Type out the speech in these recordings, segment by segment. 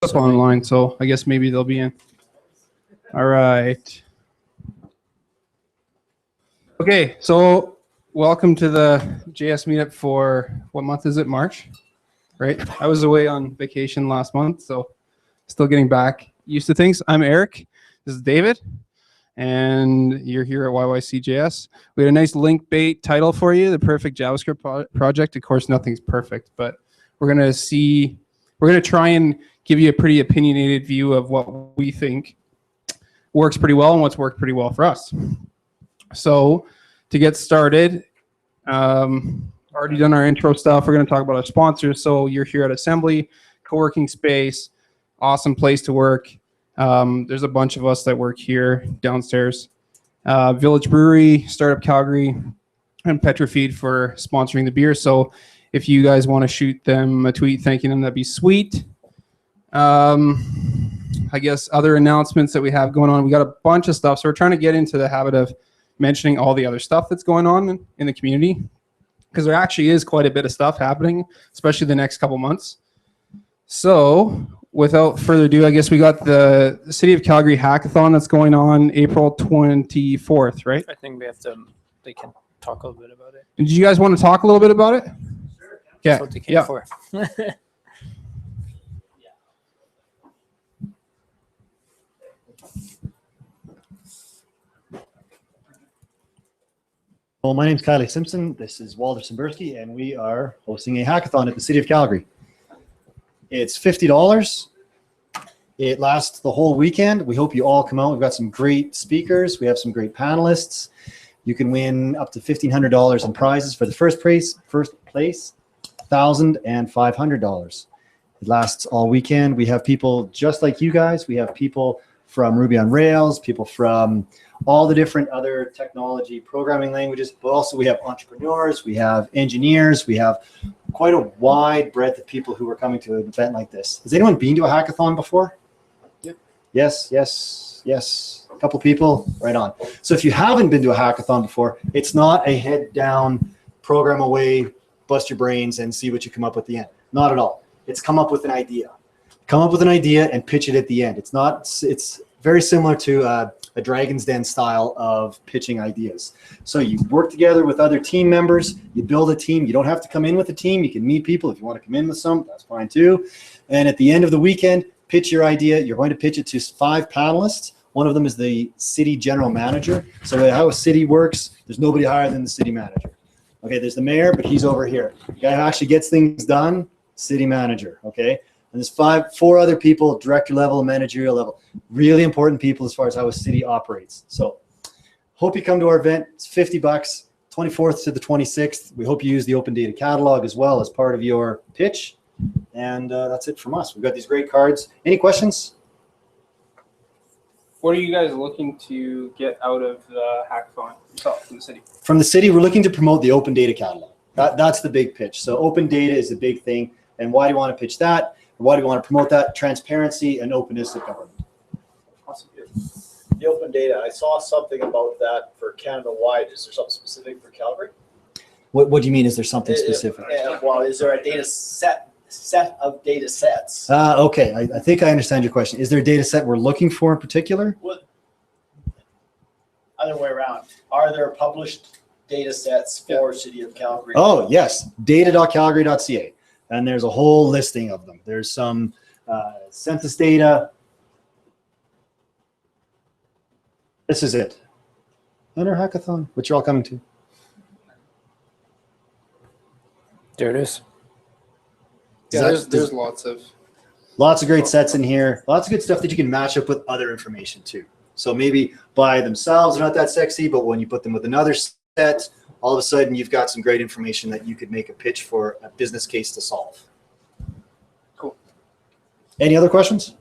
up online, so I guess maybe they'll be in. All right. Okay, so welcome to the JS meetup for, what month is it? March, right? I was away on vacation last month, so still getting back used to things. I'm Eric. This is David, and you're here at YYCJS. We had a nice link bait title for you, the perfect JavaScript project. Of course, nothing's perfect, but we're gonna try and give you a pretty opinionated view of what we think works pretty well and what's worked pretty well for us. So to get started, already done our intro stuff. We're going to talk about our sponsors. So you're here at Assembly, co-working space, awesome place to work. There's a bunch of us that work here downstairs. Village Brewery, Startup Calgary, and Petrofeed for sponsoring the beer. So if you guys want to shoot them a tweet thanking them, that'd be sweet. I guess other announcements that we have going on, we got a bunch of stuff. So we're trying to get into the habit of mentioning all the other stuff that's going on in the community, because there actually is quite a bit of stuff happening, especially the next couple months. So without further ado, I guess we got the City of Calgary hackathon that's going on April 24th, right? I think they can talk a little bit about it. Did you guys want to talk a little bit about it? Sure. Yeah. That's what they came for. Well, my name is Kylie Simpson. This is Walter Simberski, and we are hosting a hackathon at the City of Calgary. It's $50. It lasts the whole weekend. We hope you all come out. We've got some great speakers. We have some great panelists. You can win up to $1,500 in prizes for the first place, $1,000 and $500. It lasts all weekend. We have people just like you guys. We have people from Ruby on Rails, people from all the different other technology programming languages, but also we have entrepreneurs, we have engineers, we have quite a wide breadth of people who are coming to an event like this. Has anyone been to a hackathon before? Yep. Yes. A couple people, right on. So if you haven't been to a hackathon before, it's not a head down, program away, bust your brains and see what you come up with at the end. Not at all. It's come up with an idea. Come up with an idea and pitch it at the end. It's very similar to a Dragon's Den style of pitching ideas. So you work together with other team members, you build a team. You don't have to come in with a team. You can meet people. If you want to come in with some, that's fine too. And at the end of the weekend, pitch your idea. You're going to pitch it to 5 panelists. One of them is the city general manager. So how a city works, there's nobody higher than the city manager. Okay, there's the mayor, but he's over here. The guy who actually gets things done, city manager, okay? And there's 4 other people, director level, managerial level, really important people as far as how a city operates. So hope you come to our event. It's $50, 24th to the 26th. We hope you use the open data catalog as well as part of your pitch. And that's it from us. We've got these great cards. Any questions? What are you guys looking to get out of the hackathon from the city? From the city, we're looking to promote the open data catalog. That's the big pitch. So open data is a big thing. And why do you want to pitch that? Why do we want to promote that? Transparency and openness of government. Awesome. The open data, I saw something about that for Canada-wide. Is there something specific for Calgary? What do you mean? Is there something specific? Well, is there a data set of data sets? Okay, I think I understand your question. Is there a data set we're looking for in particular? Other way around. Are there published data sets for City of Calgary? Oh, yes. Data.calgary.ca. And there's a whole listing of them. There's some census data. This is it. Hunter Hackathon, which you're all coming to. There it is. Yeah, there's lots of great sets in here. Lots of good stuff that you can match up with other information too. So maybe by themselves, they're not that sexy, but when you put them with another set, all of a sudden you've got some great information that you could make a pitch for a business case to solve. Cool. Any other questions?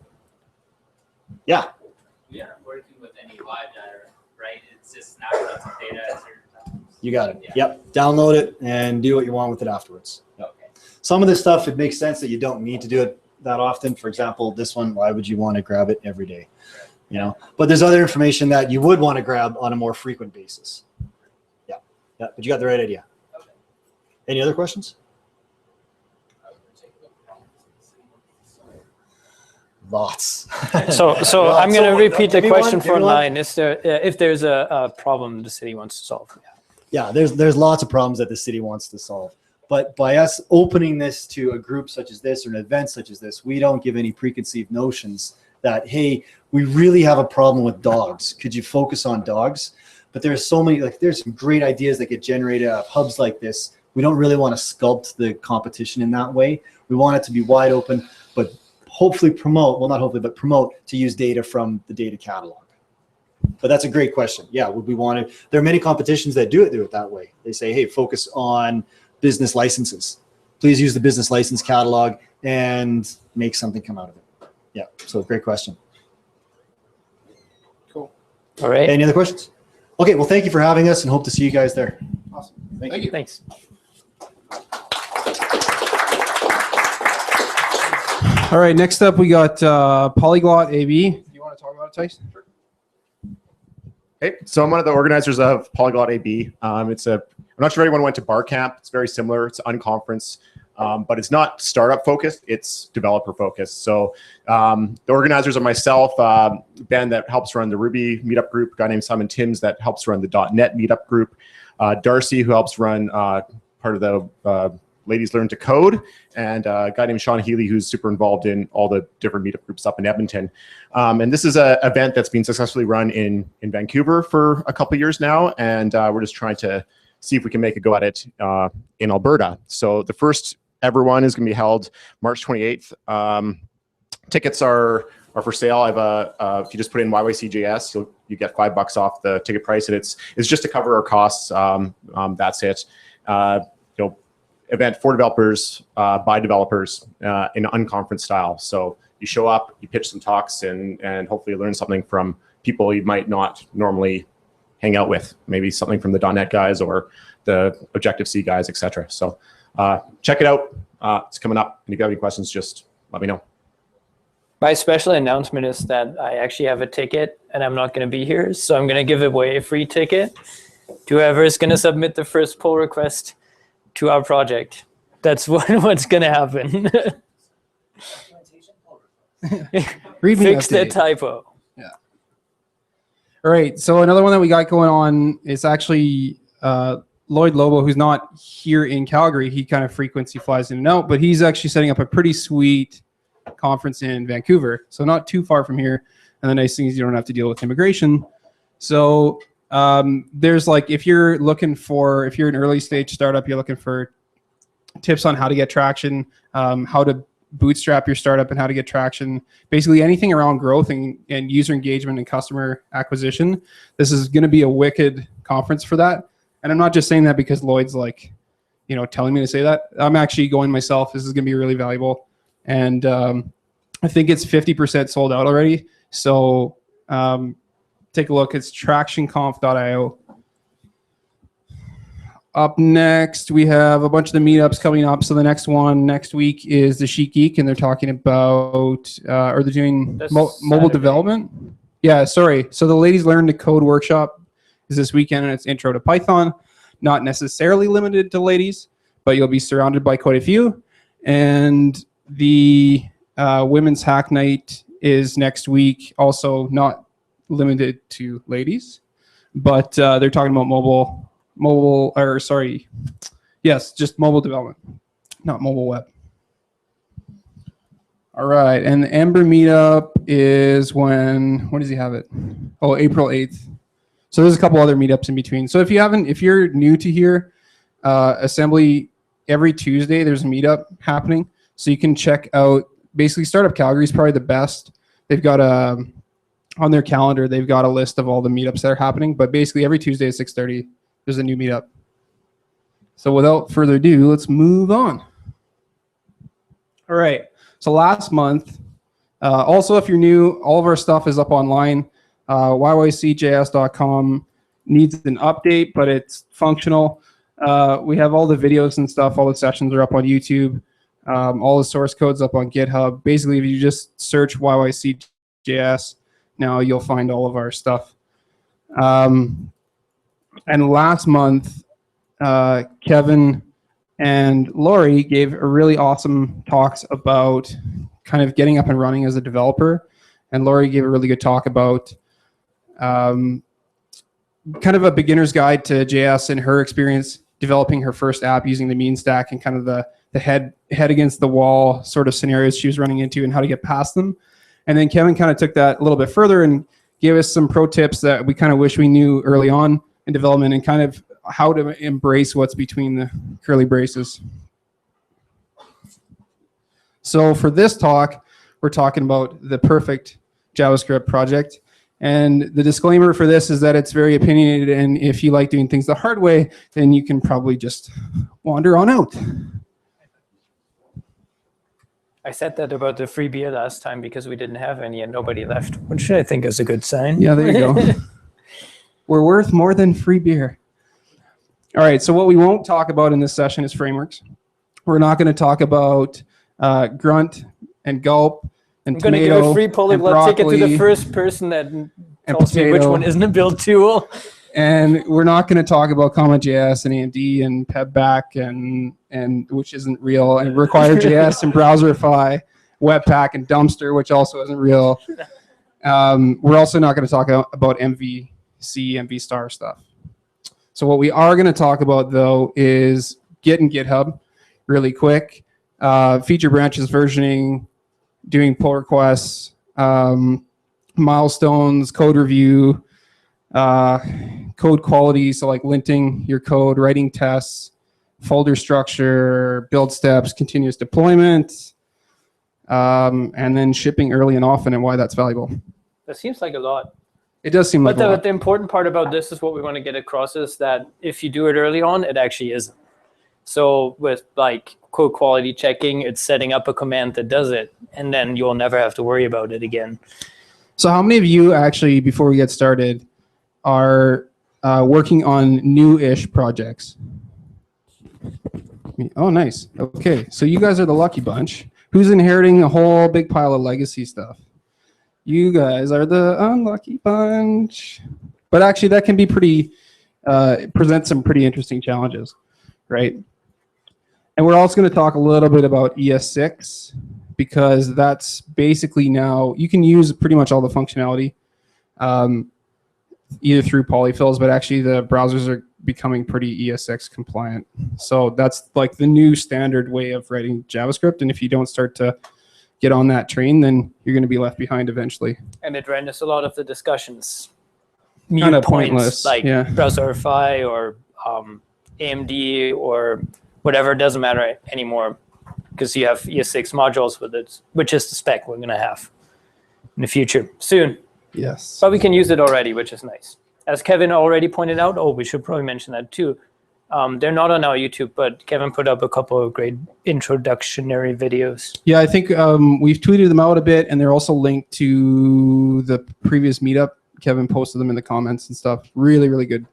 Yeah. We aren't working with any live data, right? It's just snapshots of data at certain times. You got it. Yeah. Yep. Download it and do what you want with it afterwards. Okay. Some of this stuff, it makes sense that you don't need to do it that often. For example, this one, why would you want to grab it every day? Right. You know, but there's other information that you would want to grab on a more frequent basis. Yeah, but you got the right idea. Okay. Any other questions? Lots. So I'm going to repeat the give me one, question give for me one. online. Is there, if there's a problem the city wants to solve? Yeah, there's lots of problems that the city wants to solve. But by us opening this to a group such as this or an event such as this, we don't give any preconceived notions that, hey, we really have a problem with dogs. Could you focus on dogs? But there's so many, like there's some great ideas that get generated out of hubs like this. We don't really want to sculpt the competition in that way. We want it to be wide open, but hopefully promote, well, not hopefully, but promote to use data from the data catalog. But that's a great question. Yeah, would we want to? There are many competitions that do it that way. They say, hey, focus on business licenses. Please use the business license catalog and make something come out of it. Yeah, so great question. Cool. All right. Any other questions? Okay, well, thank you for having us and hope to see you guys there. Awesome. Thank you. Thanks. All right, next up we got Polyglot AB. Do you want to talk about it, Tyson? Sure. Hey, so I'm one of the organizers of Polyglot AB. I'm not sure if anyone went to Barcamp. It's very similar. It's unconference, but it's not startup focused. It's developer focused. So the organizers are myself, Ben that helps run the Ruby meetup group, a guy named Simon Timms that helps run the .NET meetup group, Darcy who helps run part of the Ladies Learn to Code, and a guy named Sean Healy who's super involved in all the different meetup groups up in Edmonton. And this is an event that's been successfully run in Vancouver for a couple of years now, and we're just trying to see if we can make a go at it in Alberta. So the first ever one is going to be held March 28th. Tickets are for sale. I have if you just put in YYCJS, you get $5 off the ticket price, and it's just to cover our costs. That's it. Event for developers by developers in unconference style. So you show up, you pitch some talks, and hopefully learn something from people you might not normally hang out with. Maybe something from the .NET guys or the Objective-C guys, etc. So check it out. It's coming up. And if you have any questions, just let me know. My special announcement is that I actually have a ticket and I'm not going to be here. So I'm going to give away a free ticket to whoever is going to submit the first pull request to our project. That's what's going to happen. Fix the typo. Yeah. All right. So another one that we got going on is actually Lloyd Lobo, who's not here in Calgary. He kind of frequency flies in and out, but he's actually setting up a pretty sweet conference in Vancouver. So not too far from here. And the nice thing is you don't have to deal with immigration. So there's like, if you're an early stage startup, you're looking for tips on how to get traction, how to bootstrap your startup and how to get traction, basically anything around growth and user engagement and customer acquisition. This is going to be a wicked conference for that. And I'm not just saying that because Lloyd's like, telling me to say that. I'm actually going myself. This is going to be really valuable. And I think it's 50% sold out already. So take a look. It's tractionconf.io. Up next, we have a bunch of the meetups coming up. So the next one next week is the Chic Geek, and they're talking about, or they're doing mobile development. Yeah, sorry. So the Ladies Learn to Code workshop is this weekend, and it's Intro to Python. Not necessarily limited to ladies, but you'll be surrounded by quite a few. And the Women's Hack Night is next week, also not limited to ladies, but they're talking about just mobile development, not mobile web. All right, and the Ember meetup is when does he have it? Oh, April 8th. So there's a couple other meetups in between. So if you're new to here, Assembly, every Tuesday there's a meetup happening. So you can check out, basically Startup Calgary is probably the best. They've got on their calendar, they've got a list of all the meetups that are happening, but basically every Tuesday at 6:30, there's a new meetup. So without further ado, let's move on. All right, so last month, also if you're new, all of our stuff is up online. YYCJS.com needs an update, but it's functional. We have all the videos and stuff, all the sessions are up on YouTube. All the source code's up on GitHub. Basically, if you just search YYCJS, now you'll find all of our stuff. And last month, Kevin and Lori gave a really awesome talks about kind of getting up and running as a developer. And Lori gave a really good talk about kind of a beginner's guide to JS and her experience developing her first app using the mean stack and kind of the head against the wall sort of scenarios she was running into and how to get past them. And then Kevin kind of took that a little bit further and gave us some pro tips that we kind of wish we knew early on in development and kind of how to embrace what's between the curly braces. So for this talk, we're talking about the perfect JavaScript project. And the disclaimer for this is that it's very opinionated, and if you like doing things the hard way, then you can probably just wander on out. I said that about the free beer last time because we didn't have any and nobody left, which I think is a good sign. Yeah, there you go. We're worth more than free beer. All right, so what we won't talk about in this session is frameworks. We're not going to talk about Grunt and Gulp and I'm going to Tomato give a free Polyglot ticket to the first person that tells me which Potato. one isn't a build tool. And we're not going to talk about Comma.js and AMD and Pebback and which isn't real, and Require.js and Browserify, Webpack and Dumpster, which also isn't real. We're also not going to talk about MVC, MV star stuff. So what we are going to talk about, though, is Git and GitHub really quick. Feature branches, versioning, doing pull requests, milestones, code review, code quality, so like linting your code, writing tests, folder structure, build steps, continuous deployment, and then shipping early and often and why that's valuable. That seems like a lot. It does seem like a But lot. the important part about this is what we want to get across is that if you do it early on, it actually isn't. So with like code quality checking, it's setting up a command that does it, and then you'll never have to worry about it again. So how many of you actually, before we get started, are working on new-ish projects? Oh, nice. Okay, so you guys are the lucky bunch. Who's inheriting a whole big pile of legacy stuff? You guys are the unlucky bunch. But actually, that can be pretty, present some pretty interesting challenges, right? And we're also going to talk a little bit about ES6, because that's basically now, you can use pretty much all the functionality, either through polyfills, but actually the browsers are becoming pretty ES6 compliant. So that's like the new standard way of writing JavaScript. And if you don't start to get on that train, then you're going to be left behind eventually. And it renders a lot of the discussions Kinda mute pointless, points, like yeah. Browserify or AMD or whatever. It doesn't matter anymore because you have ES6 modules with it, which is the spec we're going to have in the future soon. Yes. But we can use it already, which is nice. As Kevin already pointed out, we should probably mention that too. They're not on our YouTube, but Kevin put up a couple of great introductory videos. Yeah, I think we've tweeted them out a bit, and they're also linked to the previous meetup. Kevin posted them in the comments and stuff. Really, really good.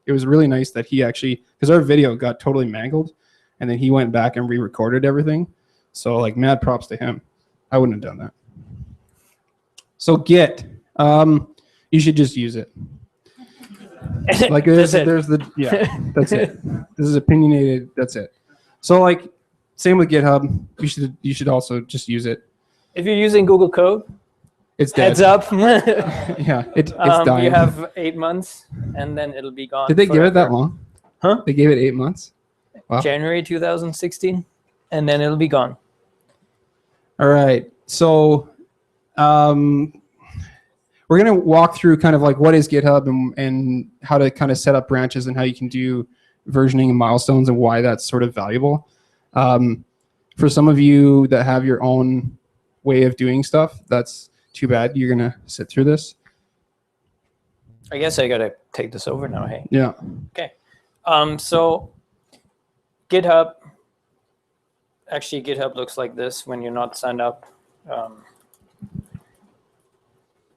It was really nice that he actually, because our video got totally mangled, and then he went back and re-recorded everything. So like, mad props to him. I wouldn't have done that. So Git, you should just use it. Like there's the yeah, that's it. This is opinionated. That's it. So like, same with GitHub. You should also just use it. If you're using Google Code, It's dead. heads up. Yeah, it's dying. You have 8 months, and then it'll be gone. Did they give it that forever. long? Huh? They gave it 8 months. Wow. January 2016, and then it'll be gone. All right. So we're going to walk through kind of like what is GitHub and how to kind of set up branches and how you can do versioning and milestones and why that's sort of valuable. For some of you that have your own way of doing stuff, that's too bad. You're going to sit through this. I guess I got to take this over now, hey? Yeah. Okay. So GitHub, actually GitHub looks like this when you're not signed up.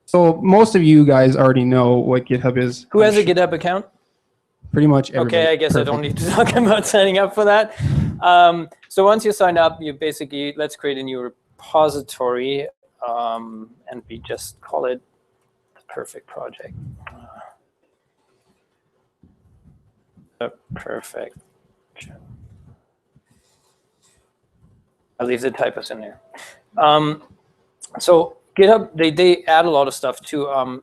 So most of you guys already know what GitHub is. Who has a GitHub account? Pretty much everybody. Okay, I guess Perfect. I don't need to talk about signing up for that. So once you sign up, you basically, let's create a new repository, and we just call it the perfect project. The perfect. I'll leave the typos in there. So GitHub, they add a lot of stuff too.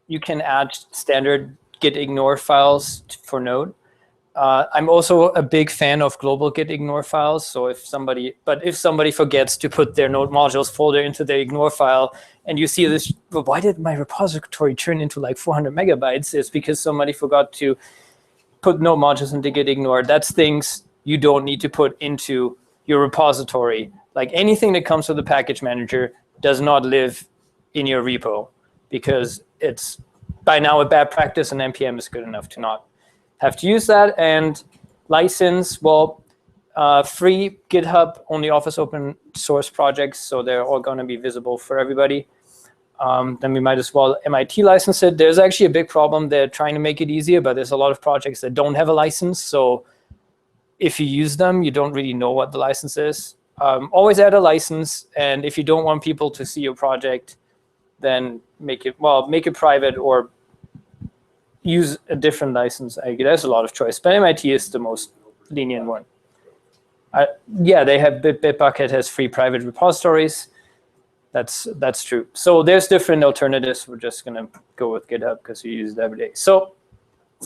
You can add standard git ignore files for Node. I'm also a big fan of global git ignore files. So if somebody forgets to put their Node modules folder into the ignore file, and you see this, well, why did my repository turn into like 400 megabytes? It's because somebody forgot to put Node modules into git ignore. That's things you don't need to put into your repository. Like anything that comes with the package manager does not live in your repo, because it's by now a bad practice, and NPM is good enough to not have to use that. And license, well, free GitHub only offers open source projects, so they're all going to be visible for everybody. Then we might as well MIT license it. There's actually a big problem. They're trying to make it easier, but there's a lot of projects that don't have a license. So if you use them, you don't really know what the license is. Always add a license, and if you don't want people to see your project, then make it private or use a different license. There's a lot of choice, but MIT is the most lenient one. Yeah, they have Bitbucket has free private repositories. That's true. So there's different alternatives. We're just gonna go with GitHub because we use it every day. So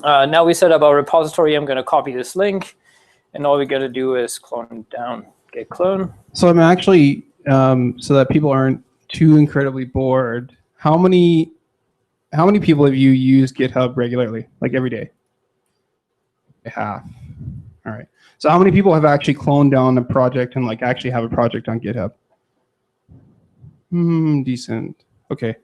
now we set up our repository. I'm gonna copy this link, and all we gotta do is clone it down. Git clone. So I'm actually, so that people aren't too incredibly bored, how many people have you used GitHub regularly, like every day? Half. All right. So how many people have actually cloned down a project and like actually have a project on GitHub? Decent. Okay.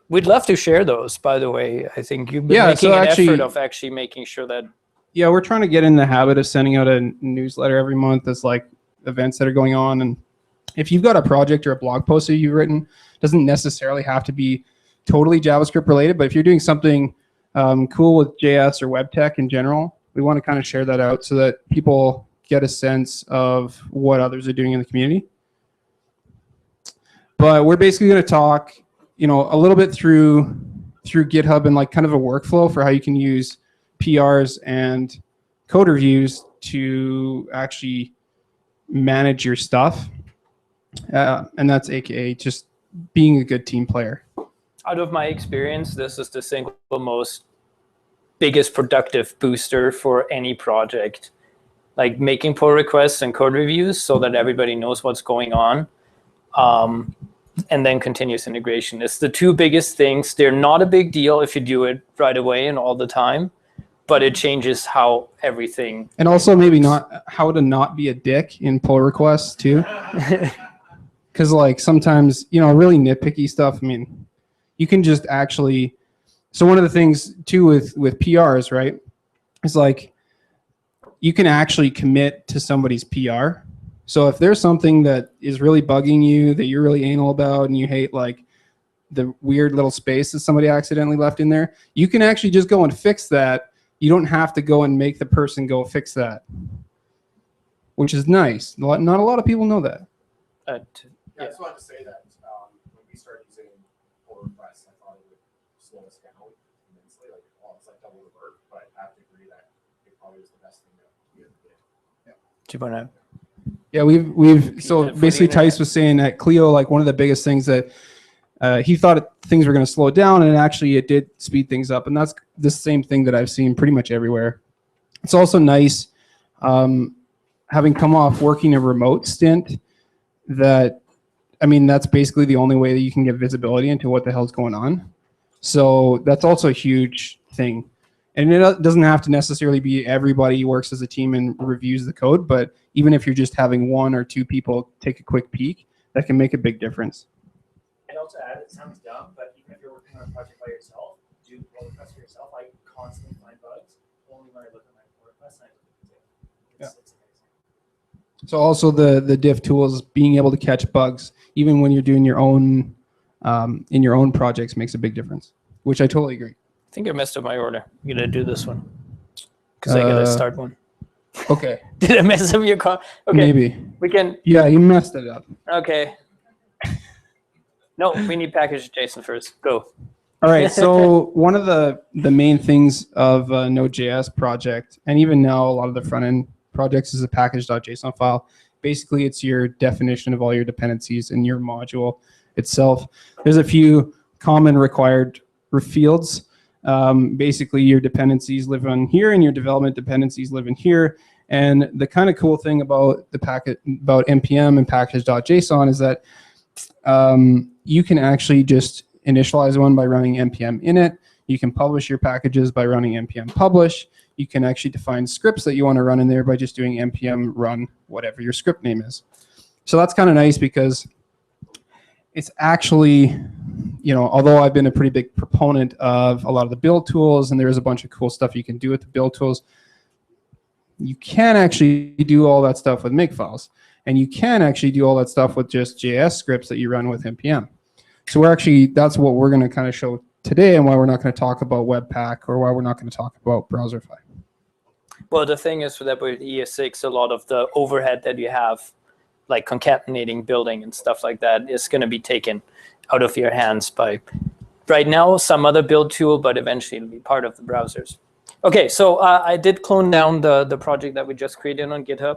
We'd love to share those, by the way. I think you've been making an effort of actually making sure that. Yeah, we're trying to get in the habit of sending out a newsletter every month as like events that are going on. And if you've got a project or a blog post that you've written, doesn't necessarily have to be totally JavaScript related, but if you're doing something cool with JS or web tech in general, we want to kind of share that out so that people get a sense of what others are doing in the community. But we're basically going to talk, a little bit through GitHub and like kind of a workflow for how you can use PRs and code reviews to actually manage your stuff. And that's AKA just being a good team player. Out of my experience, this is the single most biggest productive booster for any project. Like making pull requests and code reviews so that everybody knows what's going on. And then continuous integration. It's the two biggest things. They're not a big deal if you do it right away and all the time, but it changes how everything. And also maybe not how to not be a dick in pull requests too. Because like sometimes, really nitpicky stuff, you can just actually, so one of the things too with PRs, right, is like you can actually commit to somebody's PR. So if there's something that is really bugging you that you're really anal about and you hate like the weird little space that somebody accidentally left in there, you can actually just go and fix that. You don't have to go and make the person go fix that, which is nice. Not a lot of people know that. I just wanted to say that when we started using pull requests, I thought it would slow us down immensely. Like, it's like double the work, but I have to agree that it probably was the best thing that we ever did. Yeah. Yeah, we've so basically Tice was saying at Clio, like one of the biggest things that he thought things were going to slow down, and actually it did speed things up, and that's the same thing that I've seen pretty much everywhere. It's also nice having come off working a remote stint that, that's basically the only way that you can get visibility into what the hell's going on. So that's also a huge thing. And it doesn't have to necessarily be everybody works as a team and reviews the code, but even if you're just having one or two people take a quick peek, that can make a big difference. And also add, it sounds dumb, but even if you're working on a project by yourself, do pull requests for yourself. I constantly find bugs only when I look at my pull requests. It's amazing. So also the diff tools, being able to catch bugs, even when you're doing your own, in your own projects, makes a big difference, which I totally agree. I think I messed up my order. I'm going to do this one because I got to start one. Okay. Did I mess up your car? Okay. Maybe. We can. Yeah, you messed it up. Okay. No, we need Package.json first. Go. All right. So one of the main things of Node.js project, and even now a lot of the front end projects, is a package.json file. Basically, it's your definition of all your dependencies in your module itself. There's a few common required fields. Basically, your dependencies live on here, and your development dependencies live in here. And the kind of cool thing about about npm and package.json is that you can actually just initialize one by running npm init. You can publish your packages by running npm publish. You can actually define scripts that you want to run in there by just doing npm run whatever your script name is. So that's kind of nice because it's actually, although I've been a pretty big proponent of a lot of the build tools, and there is a bunch of cool stuff you can do with the build tools, you can actually do all that stuff with makefiles. And you can actually do all that stuff with just JS scripts that you run with npm. So that's what we're going to kind of show today, and why we're not going to talk about Webpack, or why we're not going to talk about Browserify. Well, the thing is that with ES6, a lot of the overhead that you have, like concatenating, building, and stuff like that, is going to be taken out of your hands by, right now, some other build tool, but eventually it'll be part of the browsers. Okay, so I did clone down the project that we just created on GitHub.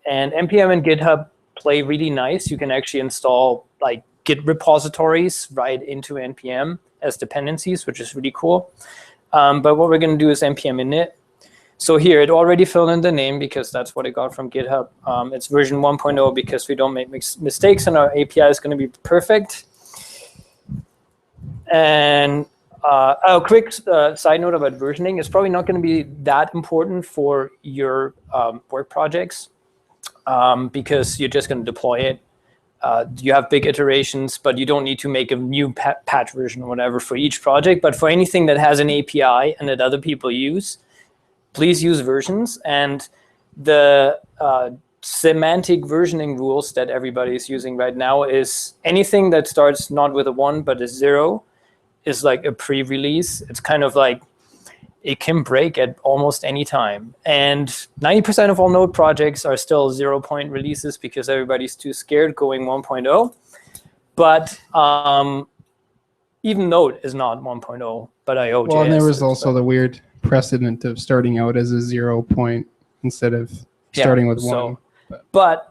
And npm and GitHub play really nice. You can actually install like Git repositories right into npm as dependencies, which is really cool. But what we're going to do is npm init. So here, it already filled in the name because that's what it got from GitHub. It's version 1.0 because we don't make mistakes, and our API is going to be perfect. And a quick side note about versioning. It's probably not going to be that important for your work projects because you're just going to deploy it. You have big iterations, but you don't need to make a new patch version or whatever for each project. But for anything that has an API and that other people use, please use versions. And the semantic versioning rules that everybody is using right now is anything that starts not with a 1 but a 0 is like a pre-release. It's kind of like it can break at almost any time. And 90% of all Node projects are still 0-point releases because everybody's too scared going 1.0. But even Node is not 1.0, but IO.js. Well, and there was also the weird precedent of starting out as a 0 point instead of starting with 1. But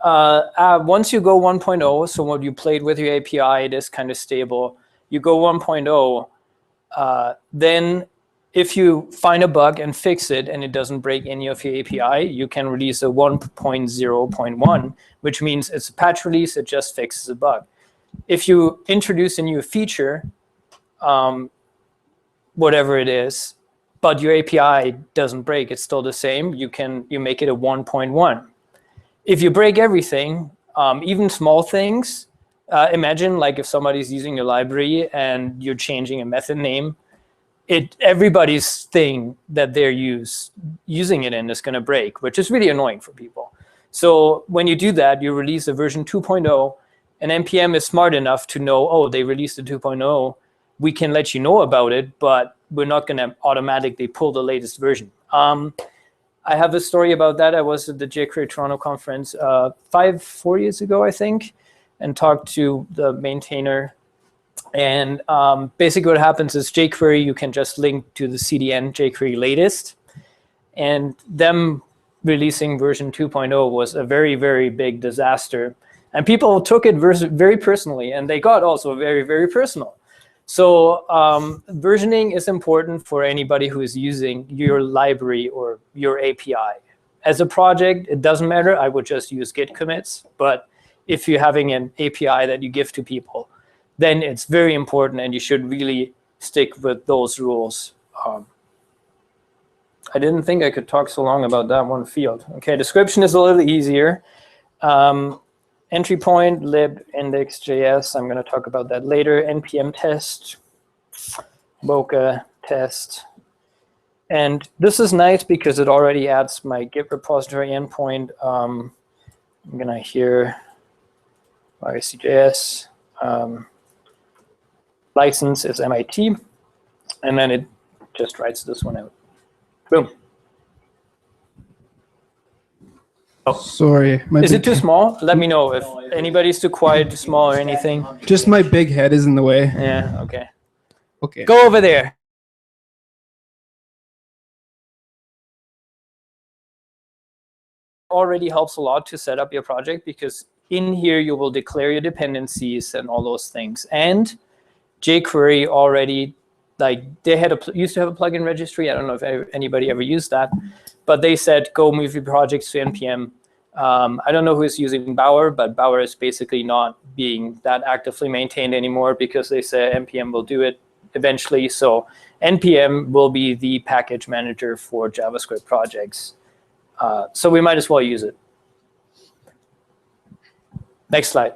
once you go 1.0, so when you played with your API, it is kind of stable. You go 1.0, then if you find a bug and fix it and it doesn't break any of your API, you can release a 1.0.1, which means it's a patch release, it just fixes a bug. If you introduce a new feature, whatever it is, but your API doesn't break, it's still the same, you make it a 1.1. If you break everything, even small things, imagine like if somebody's using your library and you're changing a method name, everybody's thing that they're using it in is going to break, which is really annoying for people. So when you do that, you release a version 2.0, and npm is smart enough to know, oh, they released a 2.0. We can let you know about it, but we're not going to automatically pull the latest version. I have a story about that. I was at the jQuery Toronto conference 4 years ago, I think, and talked to the maintainer. And basically what happens is jQuery, you can just link to the CDN jQuery latest. And them releasing version 2.0 was a very, very big disaster. And people took it very personally, and they got also very, very personal. So versioning is important for anybody who is using your library or your API. As a project, it doesn't matter. I would just use Git commits. But if you're having an API that you give to people, then it's very important, and you should really stick with those rules. I didn't think I could talk so long about that one field. Okay, description is a little easier. Entry point, lib, index.js. I'm going to talk about that later. NPM test, Mocha test. And this is nice because it already adds my Git repository endpoint. I'm going to here YCJS. License is MIT. And then it just writes this one out. Boom. Oh. Sorry. Is it too small? Let me know if anybody's too quiet, too small, or anything. Just my big head is in the way. Yeah, okay. Okay. Go over there. already helps a lot to set up your project, because in here you will declare your dependencies and all those things. And jQuery already, like they had used to have a plugin registry. I don't know if anybody ever used that, but they said go move your projects to npm. I don't know who's using Bower, but Bower is basically not being that actively maintained anymore because they say npm will do it eventually. So npm will be the package manager for JavaScript projects. So we might as well use it. Next slide.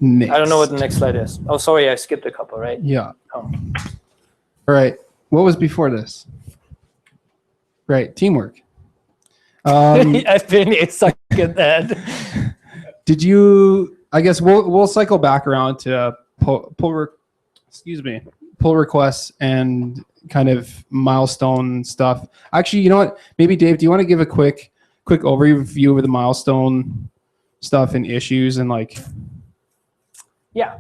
Next. I don't know what the next slide is. Oh, sorry, I skipped a couple, right? Yeah. Oh. All right. What was before this? Right. Teamwork. I've been stuck at that. Did you? I guess we'll cycle back around to pull requests and kind of milestone stuff. Actually, you know what? Maybe Dave, do you want to give a quick overview of the milestone stuff and issues and like? Yeah.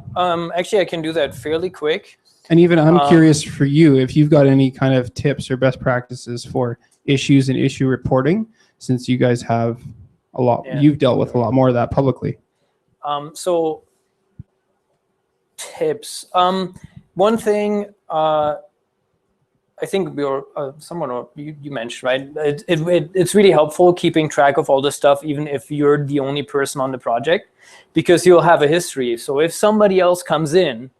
Actually, I can do that fairly quick. And even I'm curious for you if you've got any kind of tips or best practices for issues and issue reporting, since you guys have a lot, you've dealt with a lot more of that publicly. So tips. One thing I think you mentioned, right? It's really helpful keeping track of all this stuff, even if you're the only person on the project, because you'll have a history. So if somebody else comes in,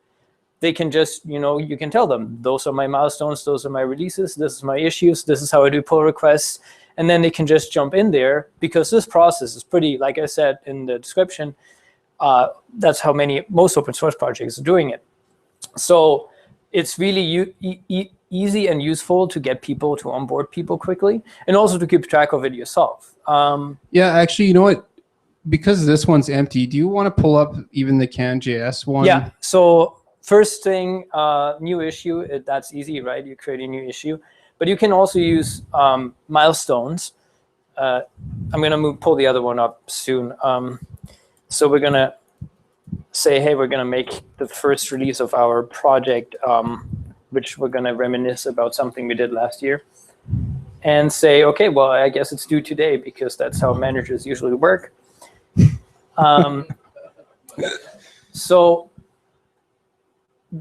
they can just, you can tell them, those are my milestones, those are my releases, this is my issues, this is how I do pull requests. And then they can just jump in there, because this process is pretty, like I said in the description, that's how most open source projects are doing it. So it's really easy and useful to get people to onboard people quickly, and also to keep track of it yourself. Yeah, actually, you know what? Because this one's empty, do you want to pull up even the CAN.js one? Yeah, so first thing, new issue, that's easy, right? You create a new issue. But you can also use milestones. I'm going to pull the other one up soon. So we're going to say, hey, we're going to make the first release of our project, which we're going to reminisce about something we did last year. And say, OK, well, I guess it's due today, because that's how managers usually work. So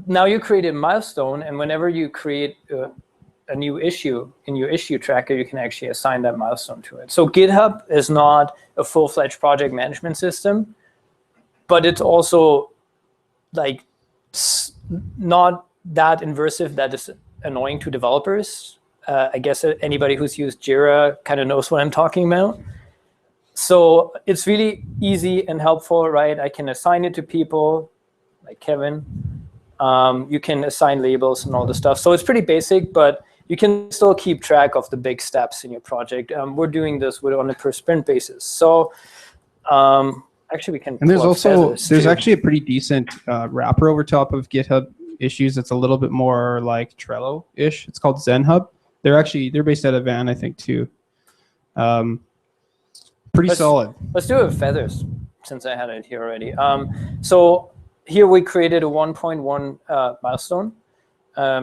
now you create a milestone, and whenever you create a new issue in your issue tracker, you can actually assign that milestone to it. So GitHub is not a full-fledged project management system, but it's also like not that invasive that is annoying to developers. I guess anybody who's used Jira kind of knows what I'm talking about. So it's really easy and helpful, right? I can assign it to people like Kevin. You can assign labels and all the stuff. So it's pretty basic, but you can still keep track of the big steps in your project. We're doing this on a per sprint basis. So actually, we can. And there's actually a pretty decent wrapper over top of GitHub issues. It's a little bit more like Trello-ish. It's called ZenHub. They're based out of Van, I think, too. Pretty solid. Let's do it with feathers, since I had it here already. So here we created a 1.1 milestone.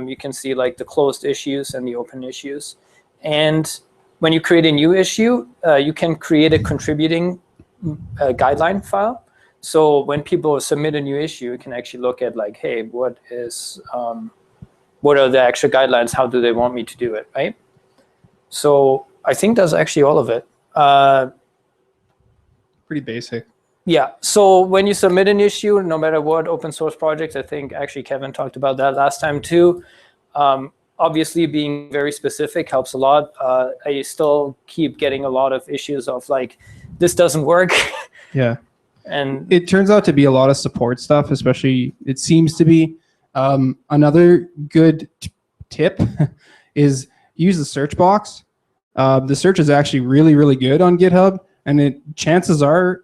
You can see like the closed issues and the open issues. And when you create a new issue, you can create a contributing guideline file. So when people submit a new issue, you can actually look at like, hey, what are the actual guidelines? How do they want me to do it, right? So I think that's actually all of it. Pretty basic. Yeah, so when you submit an issue, no matter what open source projects, I think actually Kevin talked about that last time too. Obviously being very specific helps a lot. I still keep getting a lot of issues of like, this doesn't work. Yeah. And it turns out to be a lot of support stuff, especially it seems to be. Another good tip is use the search box. The search is actually really, really good on GitHub, and chances are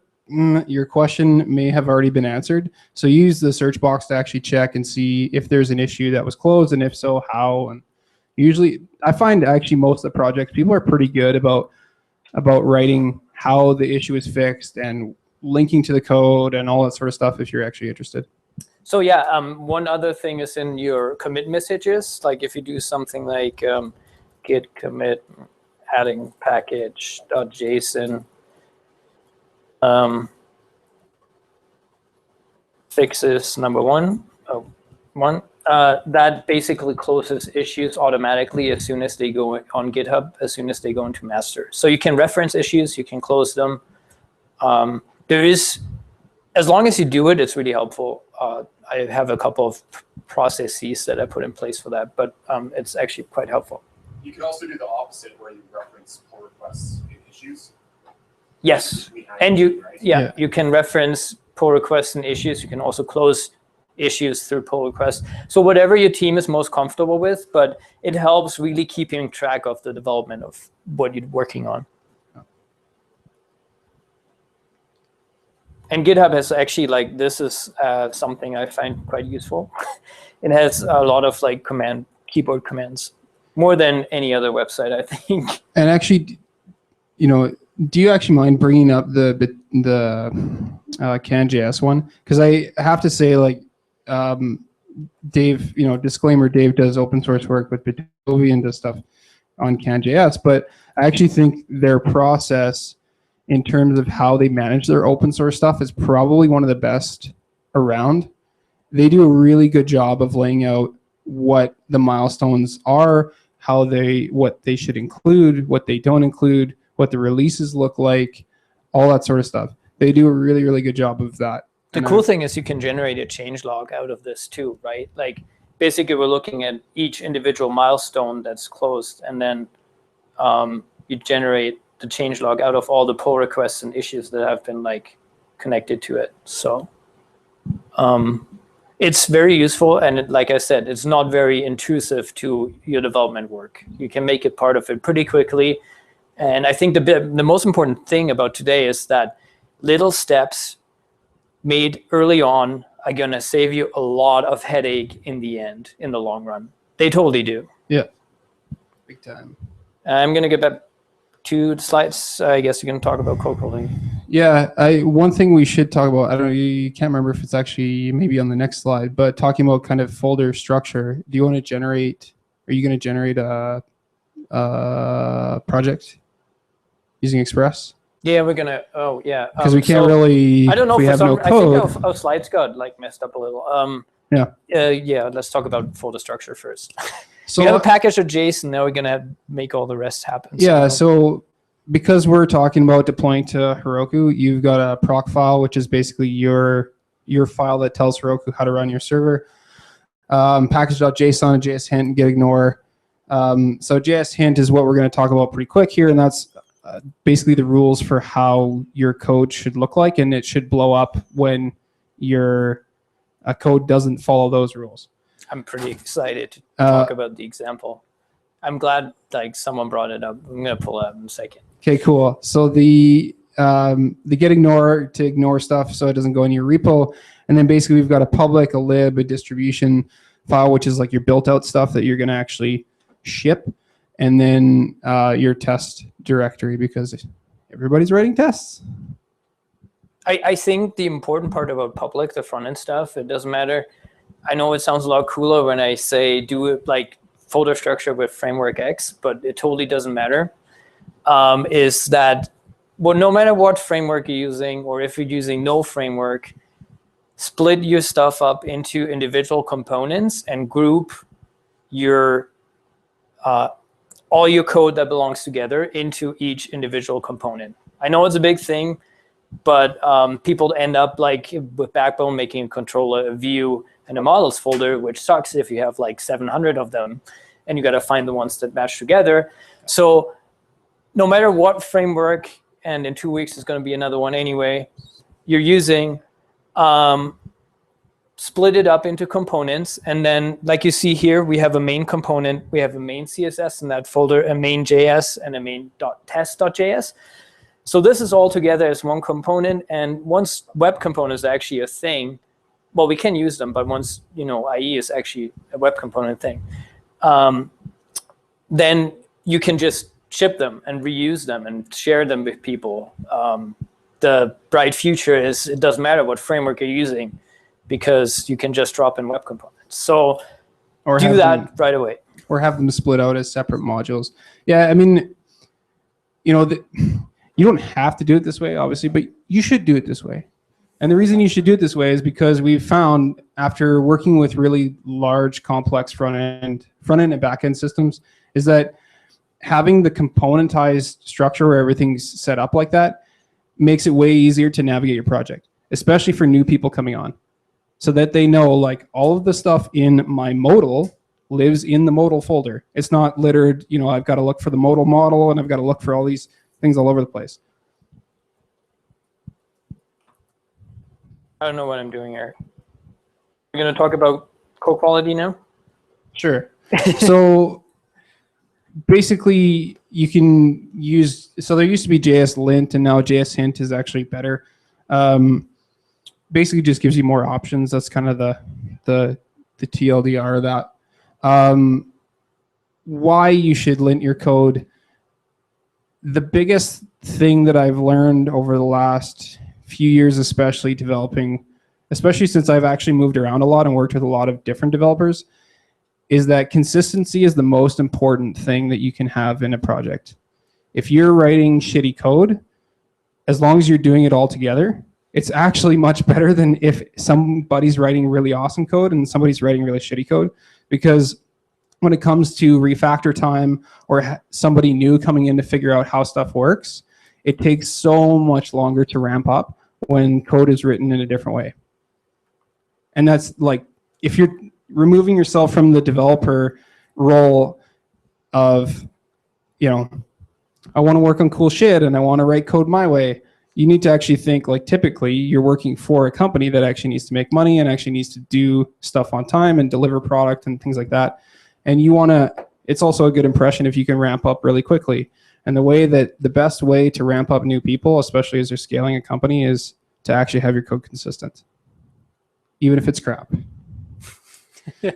your question may have already been answered. So use the search box to actually check and see if there's an issue that was closed, and if so, how. And usually, I find actually most of the projects, people are pretty good about writing how the issue is fixed and linking to the code and all that sort of stuff if you're actually interested. So yeah, one other thing is in your commit messages. Like if you do something like git commit adding package.json, Fixes number one. That basically closes issues automatically as soon as they go on GitHub, as soon as they go into master. So you can reference issues, you can close them. As long as you do it, it's really helpful. I have a couple of processes that I put in place for that, but it's actually quite helpful. You can also do the opposite where you reference pull requests in issues. Yes, and you can reference pull requests and issues. You can also close issues through pull requests. So whatever your team is most comfortable with, but it helps really keeping track of the development of what you're working on. And GitHub has actually, like, this is something I find quite useful. It has a lot of like keyboard commands, more than any other website, I think. And actually, do you actually mind bringing up the CanJS one? Because I have to say, like, Dave, disclaimer, Dave does open source work with Bitovi and does stuff on CanJS, but I actually think their process in terms of how they manage their open source stuff is probably one of the best around. They do a really good job of laying out what the milestones are, what they should include, what they don't include, what the releases look like, all that sort of stuff. They do a really, really good job of that. The cool thing is you can generate a change log out of this too, right? Like, basically we're looking at each individual milestone that's closed, and then you generate the change log out of all the pull requests and issues that have been like connected to it. So it's very useful, and like I said, it's not very intrusive to your development work. You can make it part of it pretty quickly. And I think the most important thing about today is that little steps made early on are going to save you a lot of headache in the end, in the long run. They totally do. Yeah, big time. I'm going to get back to the slides. I guess you're going to talk about code building. Yeah, one thing we should talk about, I don't know, you can't remember if it's actually maybe on the next slide, but talking about kind of folder structure. Do you want to generate, are you going to generate a project using Express? Yeah, we're going to, oh yeah. Because we can't really, I don't know, we have no code. I think our slides got like messed up a little. Yeah, let's talk about folder structure first. So we have a package.json, now we're going to make all the rest happen. Yeah, so because we're talking about deploying to Heroku, you've got a proc file, which is basically your file that tells Heroku how to run your server. Package.json and JSHint and gitignore. So JSHint is what we're going to talk about pretty quick here, and that's basically the rules for how your code should look like, and it should blow up when your code doesn't follow those rules. I'm pretty excited to talk about the example. I'm glad like someone brought it up. I'm going to pull it up in a second. Okay, cool. So the gitignore to ignore stuff so it doesn't go in your repo, and then basically we've got a public, a lib, a distribution file, which is like your built out stuff that you're going to actually ship, and then your test directory, because everybody's writing tests. I think the important part about public, the front end stuff, it doesn't matter. I know it sounds a lot cooler when I say do it like folder structure with framework X, but it totally doesn't matter. Is that, well, no matter what framework you're using, or if you're using no framework, split your stuff up into individual components and group your all your code that belongs together into each individual component. I know it's a big thing, but people end up like with Backbone making a controller, a view, and a models folder, which sucks if you have like 700 of them, and you got to find the ones that match together. So no matter what framework, and in 2 weeks is going to be another one anyway, you're using, split it up into components. And then like you see here, we have a main component, we have a main CSS in that folder, a main JS, and a main.test.js. So this is all together as one component. And once web component is actually a thing, well, we can use them, but once, IE is actually a web component thing, then you can just ship them and reuse them and share them with people. The bright future is it doesn't matter what framework you're using, because you can just drop in web components. So do that right away. Or have them split out as separate modules. Yeah, I mean, You don't have to do it this way, obviously, but you should do it this way. And the reason you should do it this way is because we've found, after working with really large, complex front-end and back-end systems, is that having the componentized structure where everything's set up like that makes it way easier to navigate your project, especially for new people coming on, so that they know, like, all of the stuff in my modal lives in the modal folder. It's not littered, you know, I've got to look for the modal model and I've got to look for all these things all over the place. I don't know what I'm doing here. We're going to talk about code quality now? Sure. So basically you can use, so there used to be JSLint and now JSHint is actually better. Basically just gives you more options. That's kind of the TLDR of that. Why you should lint your code. The biggest thing that I've learned over the last few years, especially since I've actually moved around a lot and worked with a lot of different developers, is that consistency is the most important thing that you can have in a project. If you're writing shitty code, as long as you're doing it all together, it's actually much better than if somebody's writing really awesome code and somebody's writing really shitty code. Because when it comes to refactor time or somebody new coming in to figure out how stuff works, it takes so much longer to ramp up when code is written in a different way. And that's like, if you're removing yourself from the developer role of, you know, I want to work on cool shit and I want to write code my way, you need to actually think, like, typically you're working for a company that actually needs to make money and actually needs to do stuff on time and deliver product and things like that. And you want to, it's also a good impression if you can ramp up really quickly. And the best way to ramp up new people, especially as you're scaling a company, is to actually have your code consistent, even if it's crap.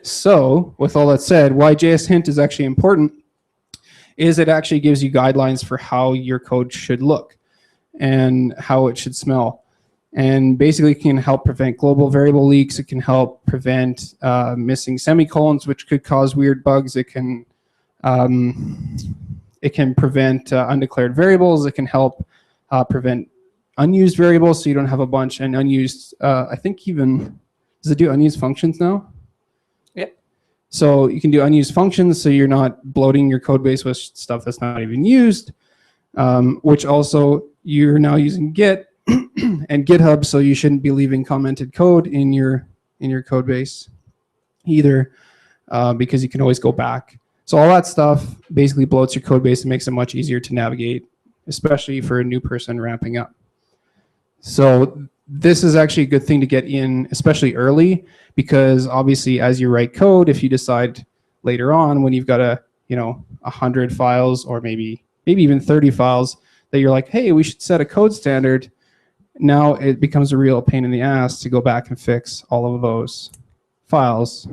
So with all that said, why JSHint is actually important is it actually gives you guidelines for how your code should look and how it should smell. And basically it can help prevent global variable leaks. It can help prevent missing semicolons, which could cause weird bugs. It can prevent undeclared variables. It can help prevent unused variables, so you don't have a bunch, and unused, I think even, does it do unused functions now? Yep. So you can do unused functions, so you're not bloating your code base with stuff that's not even used, which also you're now using Git and GitHub, so you shouldn't be leaving commented code in your code base either, because you can always go back. So all that stuff basically bloats your code base and makes it much easier to navigate, especially for a new person ramping up. So this is actually a good thing to get in, especially early, because obviously as you write code, if you decide later on when you've got 100 files or maybe even 30 files that you're like, hey, we should set a code standard, now it becomes a real pain in the ass to go back and fix all of those files,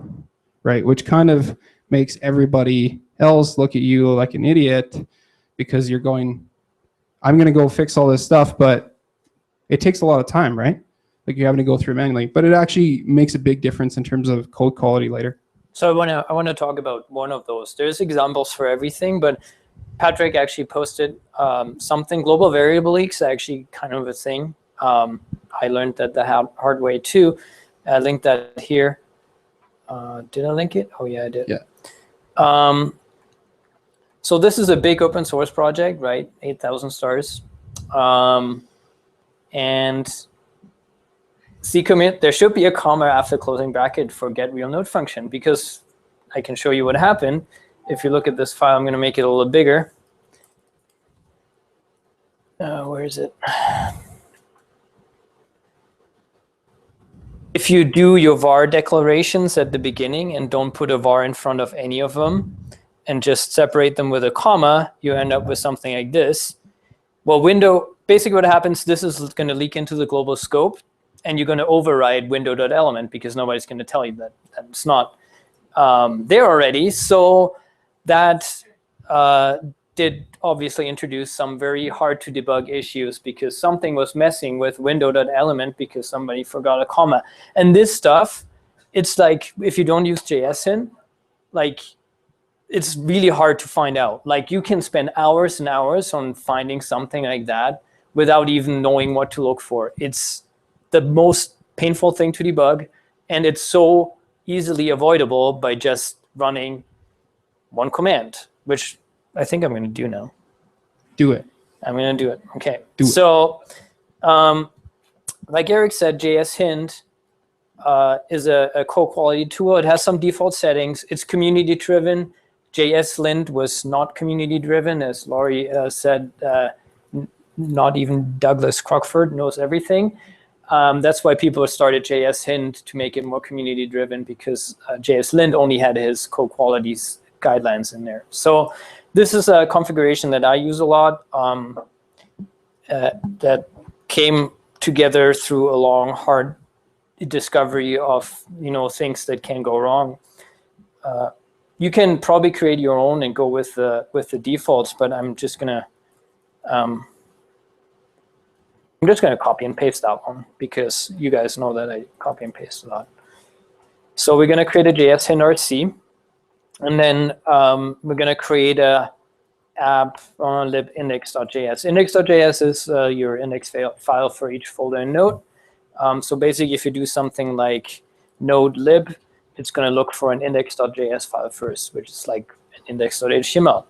right? Which kind of makes everybody else look at you like an idiot, because you're going, I'm going to go fix all this stuff, but it takes a lot of time, right? Like you're having to go through manually, but it actually makes a big difference in terms of code quality later. So I want to talk about one of those. There's examples for everything, but Patrick actually posted something. Global variable leaks are actually kind of a thing. I learned that the hard way too. I linked that here. Did I link it? Oh yeah, I did. Yeah. So this is a big open source project, right? 8,000 stars. And ccommit, there should be a comma after closing bracket for get real node function, because I can show you what happened. If you look at this file, I'm going to make it a little bigger. Where is it? If you do your var declarations at the beginning and don't put a var in front of any of them and just separate them with a comma, you end up with something like this. Well, basically what happens, this is going to leak into the global scope, and you're going to override window.element because nobody's going to tell you that it's not there already. So that did obviously introduce some very hard to debug issues, because something was messing with window.element because somebody forgot a comma. And this stuff, it's like, if you don't use JSHint, like it's really hard to find out. Like you can spend hours and hours on finding something like that without even knowing what to look for. It's the most painful thing to debug, and it's so easily avoidable by just running one command, which I think I'm going to do now. Do it. I'm going to do it. Okay. Do it. So, like Eric said, JSHint is a co-quality tool. It has some default settings. It's community-driven. JSLint was not community-driven, as Laurie said. Not even Douglas Crockford knows everything. That's why people started JSHint to make it more community-driven, because JSLint only had his co-qualities guidelines in there. So this is a configuration that I use a lot that came together through a long, hard discovery of things that can go wrong. You can probably create your own and go with the defaults, but I'm just gonna copy and paste that one, because you guys know that I copy and paste a lot. So we're gonna create a JSHint RC, and then we're gonna create a app on libindex.js. Index.js is your index file for each folder in Node. So basically, if you do something like node lib, it's going to look for an index.js file first, which is like an index.html.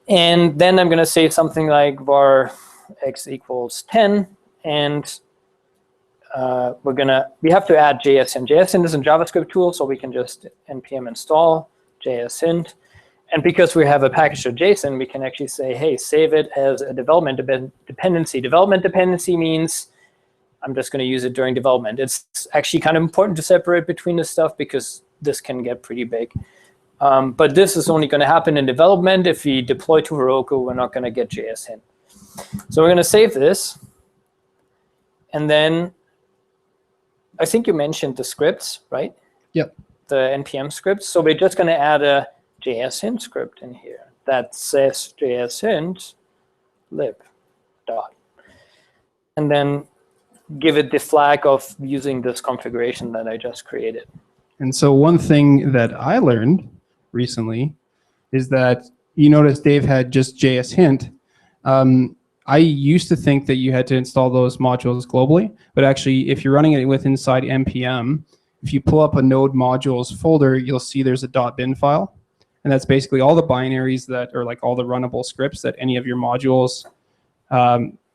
And then I'm going to say something like var x equals 10, and we have to add JSHint. JSHint is a JavaScript tool, so we can just npm install JSHint. And because we have a package.json, we can actually say, hey, save it as a development dependency. Development dependency means I'm just going to use it during development. It's actually kind of important to separate between the stuff, because this can get pretty big. But this is only going to happen in development. If we deploy to Heroku, we're not going to get JSHint. So we're going to save this. And then I think you mentioned the scripts, right? Yep. The NPM scripts. So we're just going to add a JSHint script in here that says JSHint lib dot. And then give it the flag of using this configuration that I just created. And so one thing that I learned recently is that you notice Dave had just JSHint. I used to think that you had to install those modules globally, but actually if you're running it with inside npm, if you pull up a node modules folder, you'll see there's a .bin file. And that's basically all the binaries that are like all the runnable scripts that any of your modules,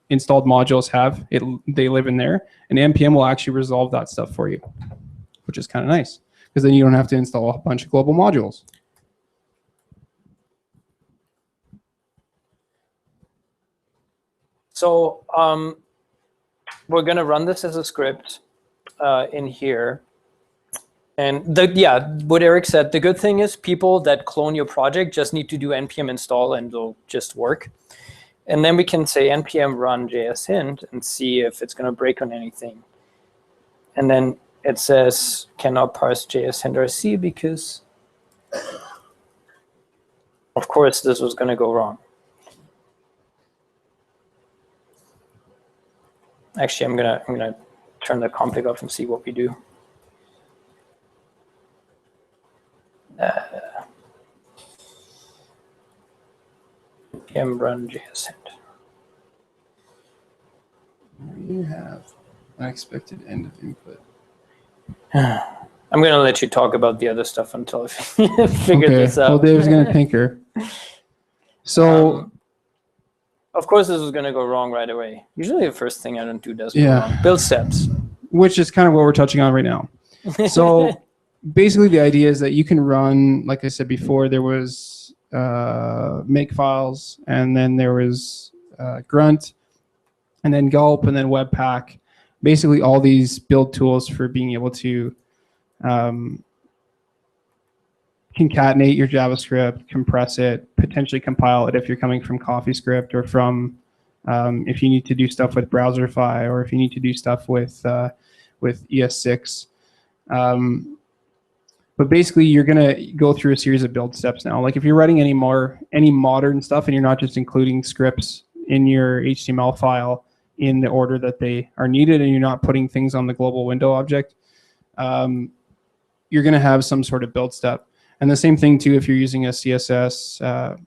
installed modules have. They live in there. And npm will actually resolve that stuff for you, which is kind of nice, because then you don't have to install a bunch of global modules. So we're going to run this as a script in here. And what Eric said, the good thing is people that clone your project just need to do npm install and it'll just work. And then we can say npm run JSHint and see if it's going to break on anything. And then it says cannot parse JSHint RC because, of course, this was going to go wrong. Actually, I'm gonna turn the config off and see what we do. npm run JSHint. You have unexpected end of input. I'm gonna let you talk about the other stuff until I figure this out. Well, Dave's gonna tinker. So. Of course, this is going to go wrong right away. Usually the first thing I don't do does go wrong. Build steps. Which is kind of what we're touching on right now. So basically the idea is that you can run, like I said before, there was make files, and then there was grunt, and then gulp, and then webpack. Basically all these build tools for being able to concatenate your JavaScript, compress it, potentially compile it if you're coming from CoffeeScript, or from if you need to do stuff with Browserify, or if you need to do stuff with ES6. But basically, you're going to go through a series of build steps now. Like if you're writing any modern stuff and you're not just including scripts in your HTML file in the order that they are needed, and you're not putting things on the global window object, you're going to have some sort of build step. And the same thing too if you're using a CSS,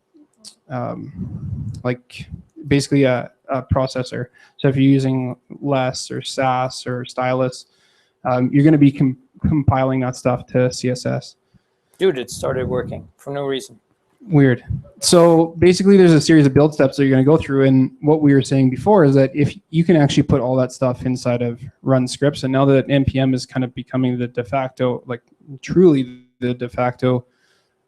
like basically a processor. So if you're using less or Sass or Stylus, you're going to be compiling that stuff to CSS. Dude, it started working for no reason. Weird. So basically there's a series of build steps that you're going to go through, and what we were saying before is that if you can actually put all that stuff inside of run scripts, and now that npm is kind of becoming the de facto, like truly the de facto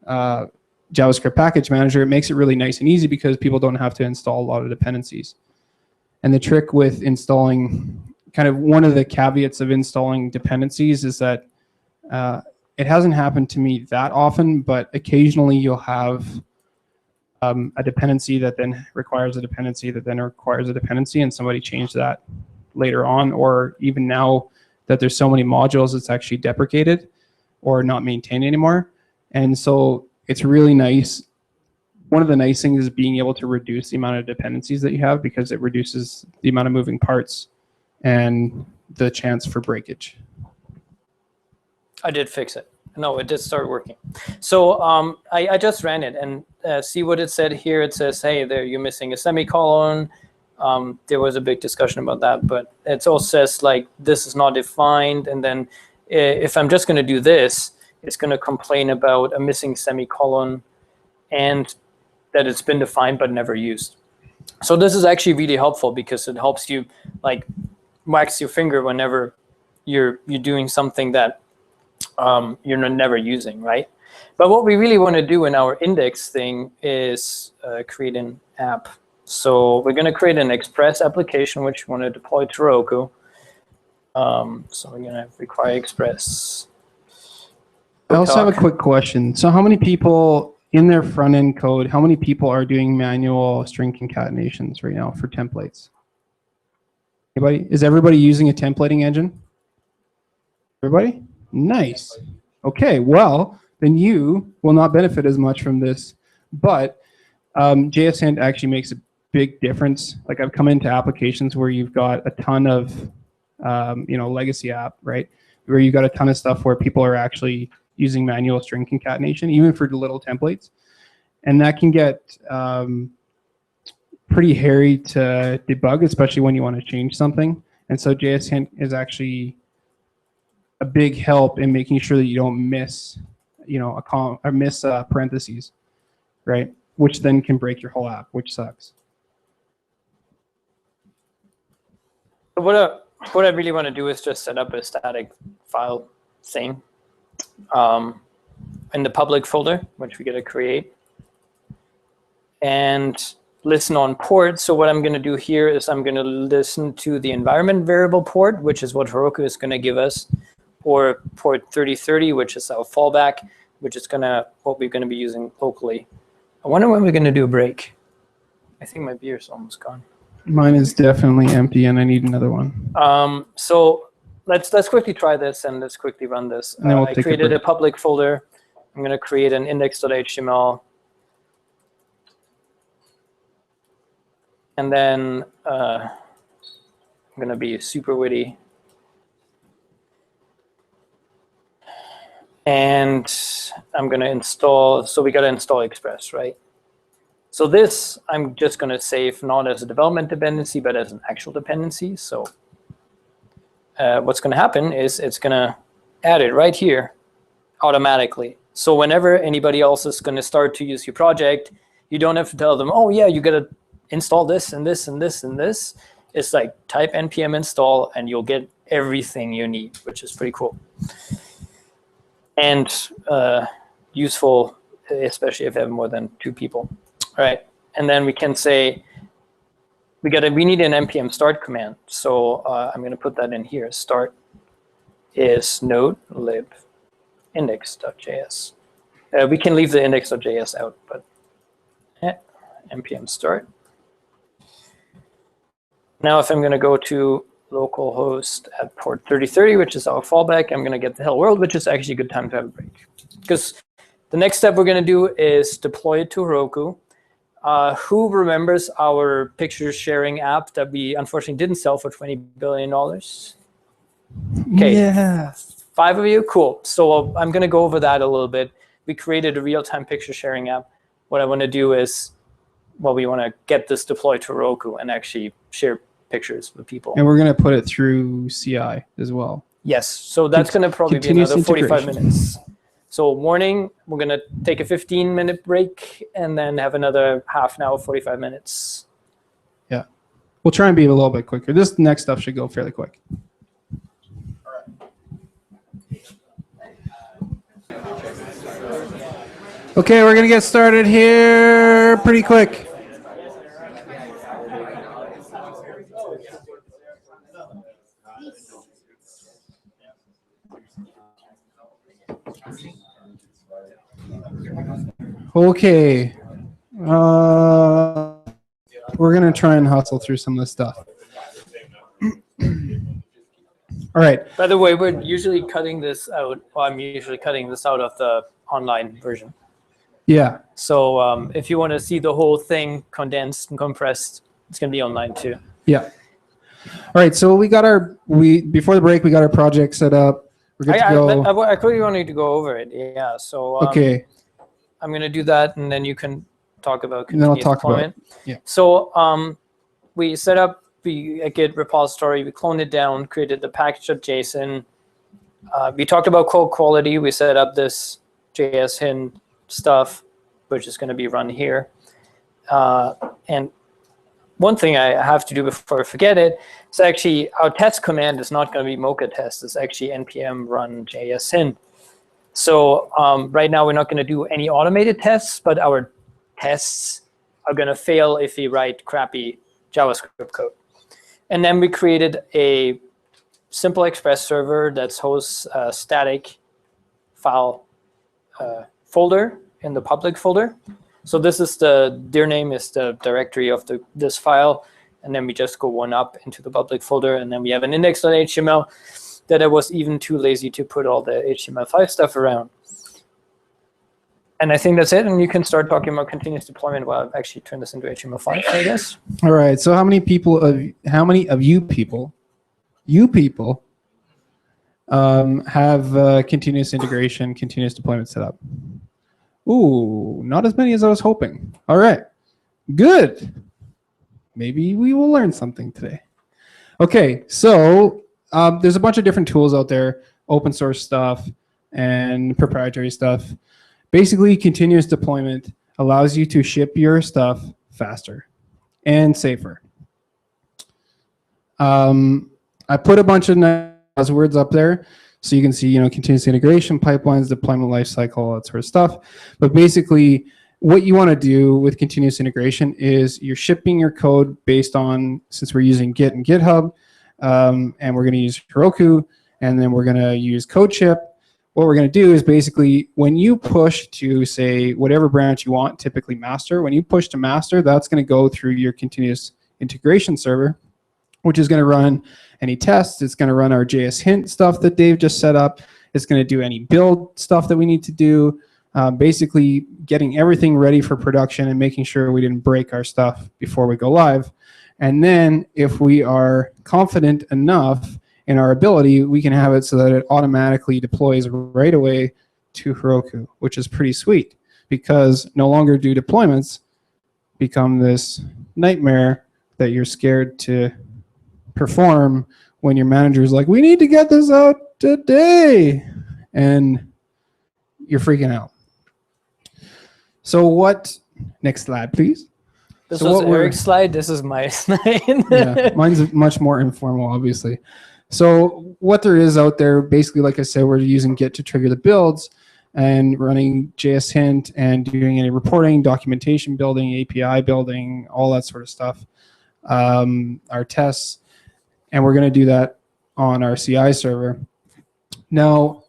JavaScript package manager, it makes it really nice and easy because people don't have to install a lot of dependencies. And the trick with installing, kind of one of the caveats of installing dependencies is that it hasn't happened to me that often, but occasionally you'll have a dependency that then requires a dependency that then requires a dependency, and somebody changed that later on, or even now that there's so many modules, it's actually deprecated or not maintained anymore. And so it's really nice. One of the nice things is being able to reduce the amount of dependencies that you have, because it reduces the amount of moving parts and the chance for breakage. I did fix it. No, it did start working. So I just ran it, and see what it said here. It says, hey, there, you're missing a semicolon. There was a big discussion about that, but it also says like this is not defined. And then if I'm just going to do this, it's going to complain about a missing semicolon and that it's been defined but never used. So this is actually really helpful because it helps you like wax your finger whenever you're doing something that you're never using, right? But what we really want to do in our index thing is create an app. So we're going to create an Express application which we want to deploy to Heroku. So we're going to require Express. I also have a quick question. So how many people in their front end code, how many people are doing manual string concatenations right now for templates? Anybody? Is everybody using a templating engine? Everybody? Nice. Okay, well, then you will not benefit as much from this, but JSHint actually makes a big difference. Like I've come into applications where you've got a ton of legacy app, right? Where you've got a ton of stuff where people are actually using manual string concatenation, even for the little templates. And that can get pretty hairy to debug, especially when you want to change something. And so JSHint is actually a big help in making sure that you don't miss, miss parentheses, right? Which then can break your whole app, which sucks. What I really want to do is just set up a static file thing in the public folder, which we got to create, and listen on port. So what I'm going to do here is I'm going to listen to the environment variable port, which is what Heroku is going to give us, or port 3030, which is our fallback, which is what we're going to be using locally. I wonder when we're going to do a break. I think my beer's almost gone. Mine is definitely empty, and I need another one. So let's quickly try this, and let's quickly run this. And then we'll I take created a public folder. I'm going to create an index.html. And then I'm going to be super witty. And I'm going to install, so we got to install Express, right? So this, I'm just going to save not as a development dependency, but as an actual dependency. So what's going to happen is it's going to add it right here automatically. So whenever anybody else is going to start to use your project, you don't have to tell them, oh, yeah, you got to install this and this and this and this. It's like type npm install, and you'll get everything you need, which is pretty cool. And useful, especially if you have more than 2 people. All right, and then we can say we need an npm start command. So I'm going to put that in here. Start is node lib index.js. We can leave the index.js out, but npm start. Now, if I'm going to go to localhost at port 3030, which is our fallback, I'm going to get the hello world, which is actually a good time to have a break. Because the next step we're going to do is deploy it to Heroku. Who remembers our picture sharing app that we unfortunately didn't sell for $20 billion? Okay, yeah. 5 of you? Cool. So I'm going to go over that a little bit. we created a real-time picture sharing app. What I want to do is, well, we want to get this deployed to Heroku and actually share pictures with people. And we're going to put it through CI as well. Yes, so that's going to probably be Continuous another 45 integration. minutes. So morning, we're going to take a 15-minute break and then have another half an hour, 45 minutes. Yeah. We'll try and be a little bit quicker. This next stuff should go fairly quick. Okay, we're going to get started here pretty quick. Okay. We're going to try and hustle through some of this stuff. All right. By the way, we're usually cutting this out. Well, I'm usually cutting this out of the online version. Yeah. So if you want to see the whole thing condensed and compressed, it's going to be online too. Yeah. All right. So we got before the break, we got our project set up. We're good to go. I quickly wanted to go over it. Yeah. So Okay. I'm going to do that, and then you can talk about And then I'll continuous talk about deployment. yeah. So we set up a Git repository. We cloned it down, created the package.json. We talked about code quality. We set up this JSHint stuff, which is going to be run here. And one thing I have to do before I forget it is actually our test command is not going to be mocha test. It's actually npm run JSHint. So right now we're not going to do any automated tests, but our tests are going to fail if we write crappy JavaScript code. And then we created a simple Express server that hosts a static file folder in the public folder. So this is dir name is the directory of this file, and then we just go one up into the public folder, and then we have an index.html that I was even too lazy to put all the HTML5 stuff around. And I think that's it, and you can start talking about continuous deployment while I actually turn this into HTML5, I guess. All right. So how many of you people have continuous integration, continuous deployment set up? Ooh, not as many as I was hoping. All right. Good. Maybe we will learn something today. Okay. So there's a bunch of different tools out there, open source stuff and proprietary stuff. Basically, continuous deployment allows you to ship your stuff faster and safer. I put a bunch of buzzwords up there so you can see, continuous integration, pipelines, deployment lifecycle, all that sort of stuff. But basically, what you want to do with continuous integration is you're shipping your code based on, since we're using Git and GitHub, and we're going to use Heroku, and then we're going to use CodeShip. What we're going to do is basically when you push to, say, whatever branch you want, typically master, when you push to master, that's going to go through your continuous integration server, which is going to run any tests. It's going to run our JSHint stuff that Dave just set up. It's going to do any build stuff that we need to do, basically getting everything ready for production and making sure we didn't break our stuff before we go live. And then if we are confident enough in our ability, we can have it so that it automatically deploys right away to Heroku, which is pretty sweet because no longer do deployments become this nightmare that you're scared to perform when your manager is like, we need to get this out today, and you're freaking out. So what, next slide, please. This So was Eric's slide, this is my slide. Yeah, mine's much more informal, obviously. So what there is out there, basically, like I said, we're using Git to trigger the builds and running JSHint and doing any reporting, documentation building, API building, all that sort of stuff. Our tests, and we're going to do that on our CI server. Now,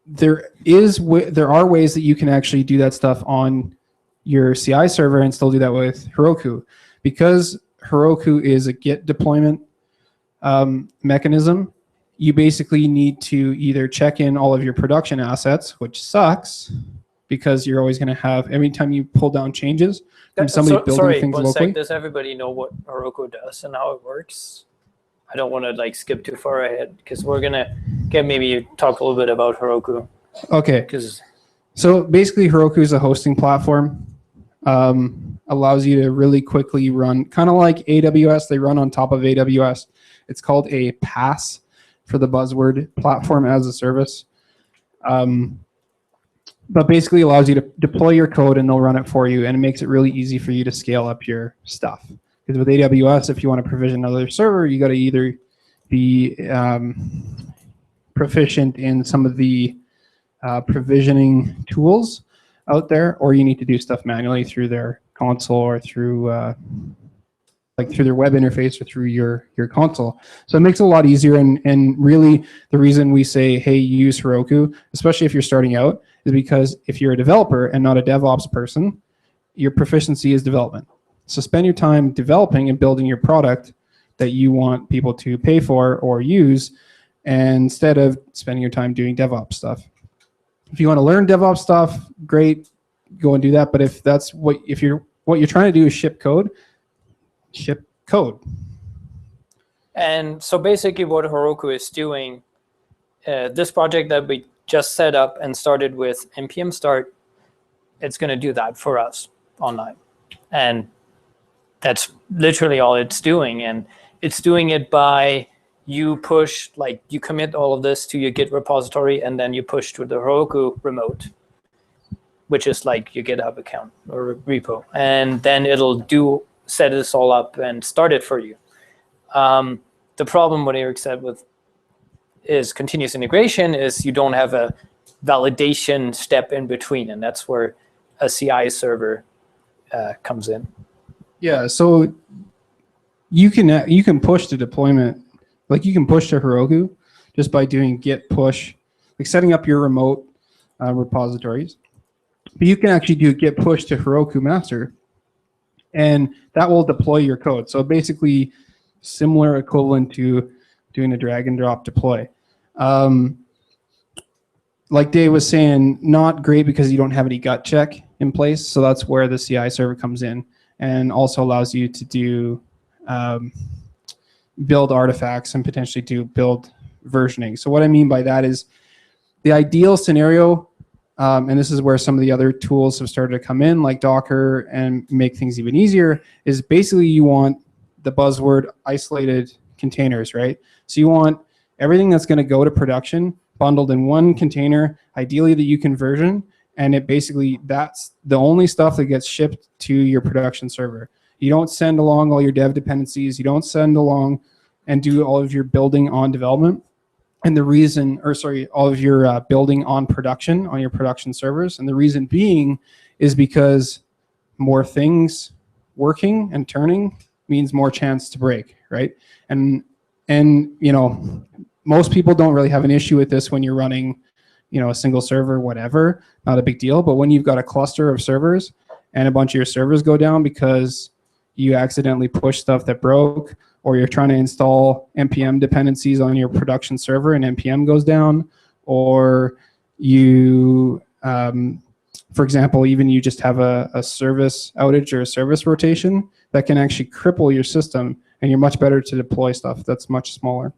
there are ways that you can actually do that stuff on your CI server and still do that with Heroku. Because Heroku is a Git deployment mechanism, you basically need to either check in all of your production assets, which sucks because you're always going to have, every time you pull down changes from somebody building things locally. Does everybody know what Heroku does and how it works? I don't want to skip too far ahead because we're going to maybe talk a little bit about Heroku. Okay. So basically, Heroku is a hosting platform. Allows you to really quickly run, kind of like AWS. They run on top of AWS. It's called a PaaS for the buzzword, platform as a service. But basically allows you to deploy your code and they'll run it for you, and it makes it really easy for you to scale up your stuff. Because with AWS, if you want to provision another server, you got to either be proficient in some of the provisioning tools out there, or you need to do stuff manually through their console or through like through their web interface or through your console. So it makes it a lot easier, and really the reason we say, hey, use Heroku, especially if you're starting out, is because if you're a developer and not a DevOps person, your proficiency is development. So spend your time developing and building your product that you want people to pay for or use, instead of spending your time doing DevOps stuff. If you want to learn DevOps stuff, great, go and do that. But if that's what you're trying to do is ship code. And so basically what Heroku is doing, this project that we just set up and started with npm start, it's going to do that for us online. And that's literally all it's doing. And it's doing it by you push, like you commit all of this to your Git repository, and then you push to the Heroku remote, which is like your GitHub account or repo. And then it'll set this all up and start it for you. The problem, what Eric said with is continuous integration, is you don't have a validation step in between, and that's where a CI server comes in. Yeah, so you can push to deployment, like you can push to Heroku just by doing git push, like setting up your remote repositories. But you can actually do git push to Heroku master, and that will deploy your code. So basically similar equivalent to doing a drag and drop deploy. Like Dave was saying, not great because you don't have any gut check in place. So that's where the CI server comes in, and also allows you to do build artifacts and potentially do build versioning. So what I mean by that is the ideal scenario, and this is where some of the other tools have started to come in, like Docker, and make things even easier, is basically you want the buzzword isolated containers, right? So you want everything that's going to go to production bundled in one container, ideally that you can version, and it basically, that's the only stuff that gets shipped to your production server. You don't send along all your dev dependencies, you don't send along and do all of your building on development, and the reason, or sorry, all of your building on production, on your production servers, and the reason being is because more things working and turning means more chance to break, right? And you know, most people don't really have an issue with this when you're running, you know, a single server, whatever, not a big deal. But when you've got a cluster of servers and a bunch of your servers go down because you accidentally pushed stuff that broke, or you're trying to install npm dependencies on your production server and npm goes down, or you, for example, even you just have a service outage or a service rotation that can actually cripple your system, and you're much better to deploy stuff that's much smaller.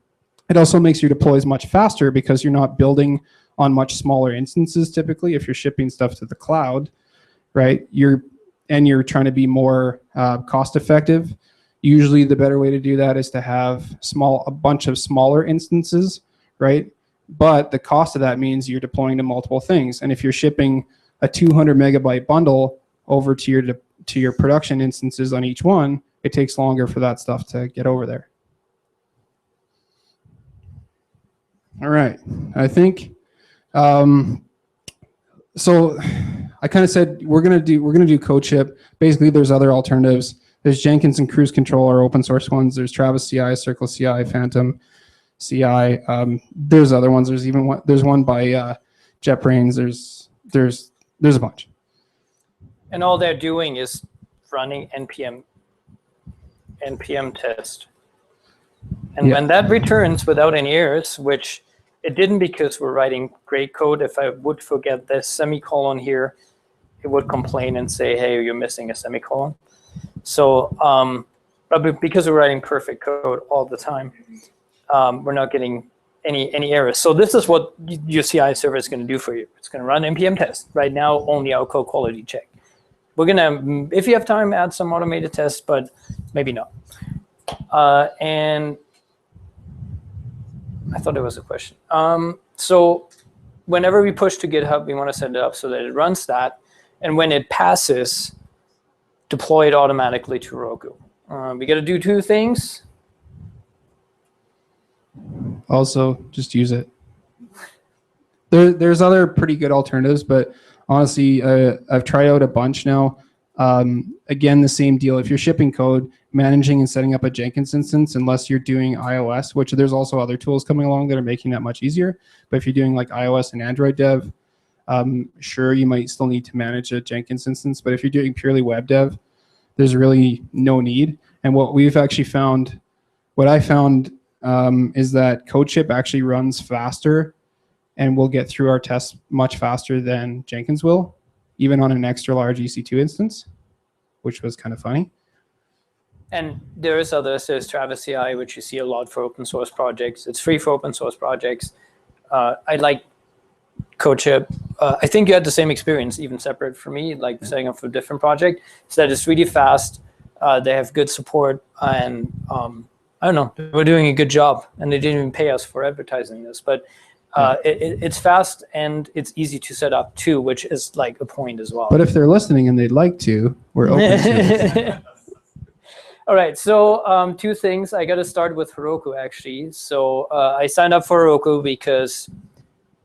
It also makes your deploys much faster because you're not building on much smaller instances typically if you're shipping stuff to the cloud, right? You're trying to be more cost effective. Usually the better way to do that is to have a bunch of smaller instances, right? But the cost of that means you're deploying to multiple things. And if you're shipping a 200 megabyte bundle over to your production instances on each one, it takes longer for that stuff to get over there. All right, I think, so I kind of said we're gonna do CodeShip. Basically, there's other alternatives. There's Jenkins and Cruise Control are open source ones. There's Travis CI, Circle CI, Phantom CI. There's other ones. There's even one by JetBrains. There's a bunch. And all they're doing is running npm test. And when that returns without any errors, which it didn't because we're writing great code. If I would forget this semicolon here, it would complain and say, hey, you're missing a semicolon. So, but because we're writing perfect code all the time, we're not getting any errors. So this is what your CI server is going to do for you. It's going to run npm test. Right now, only our code quality check. We're going to, if you have time, add some automated tests, but maybe not. And I thought there was a question. So whenever we push to GitHub, we want to set it up so that it runs that. And when it passes, deploy it automatically to Heroku. We got to do two things. Also, just use it. There's other pretty good alternatives, but honestly, I've tried out a bunch now. Again, the same deal. If you're shipping code, managing and setting up a Jenkins instance, unless you're doing iOS, which there's also other tools coming along that are making that much easier. But if you're doing like iOS and Android dev, sure, you might still need to manage a Jenkins instance. But if you're doing purely web dev, there's really no need. And what we've actually found, what I found is that CodeShip actually runs faster and we'll get through our tests much faster than Jenkins will, even on an extra large EC2 instance, which was kind of funny. And there is others. There's Travis CI, which you see a lot for open source projects. It's free for open source projects. I like CodeShip. I think you had the same experience, even separate from me, like setting up for a different project. So that it's really fast. They have good support, and I don't know, we're doing a good job, and they didn't even pay us for advertising this, but it's fast and it's easy to set up too, which is like a point as well. But if they're listening and they'd like to, we're open to it. All right, so two things. I got to start with Heroku, actually. So I signed up for Heroku because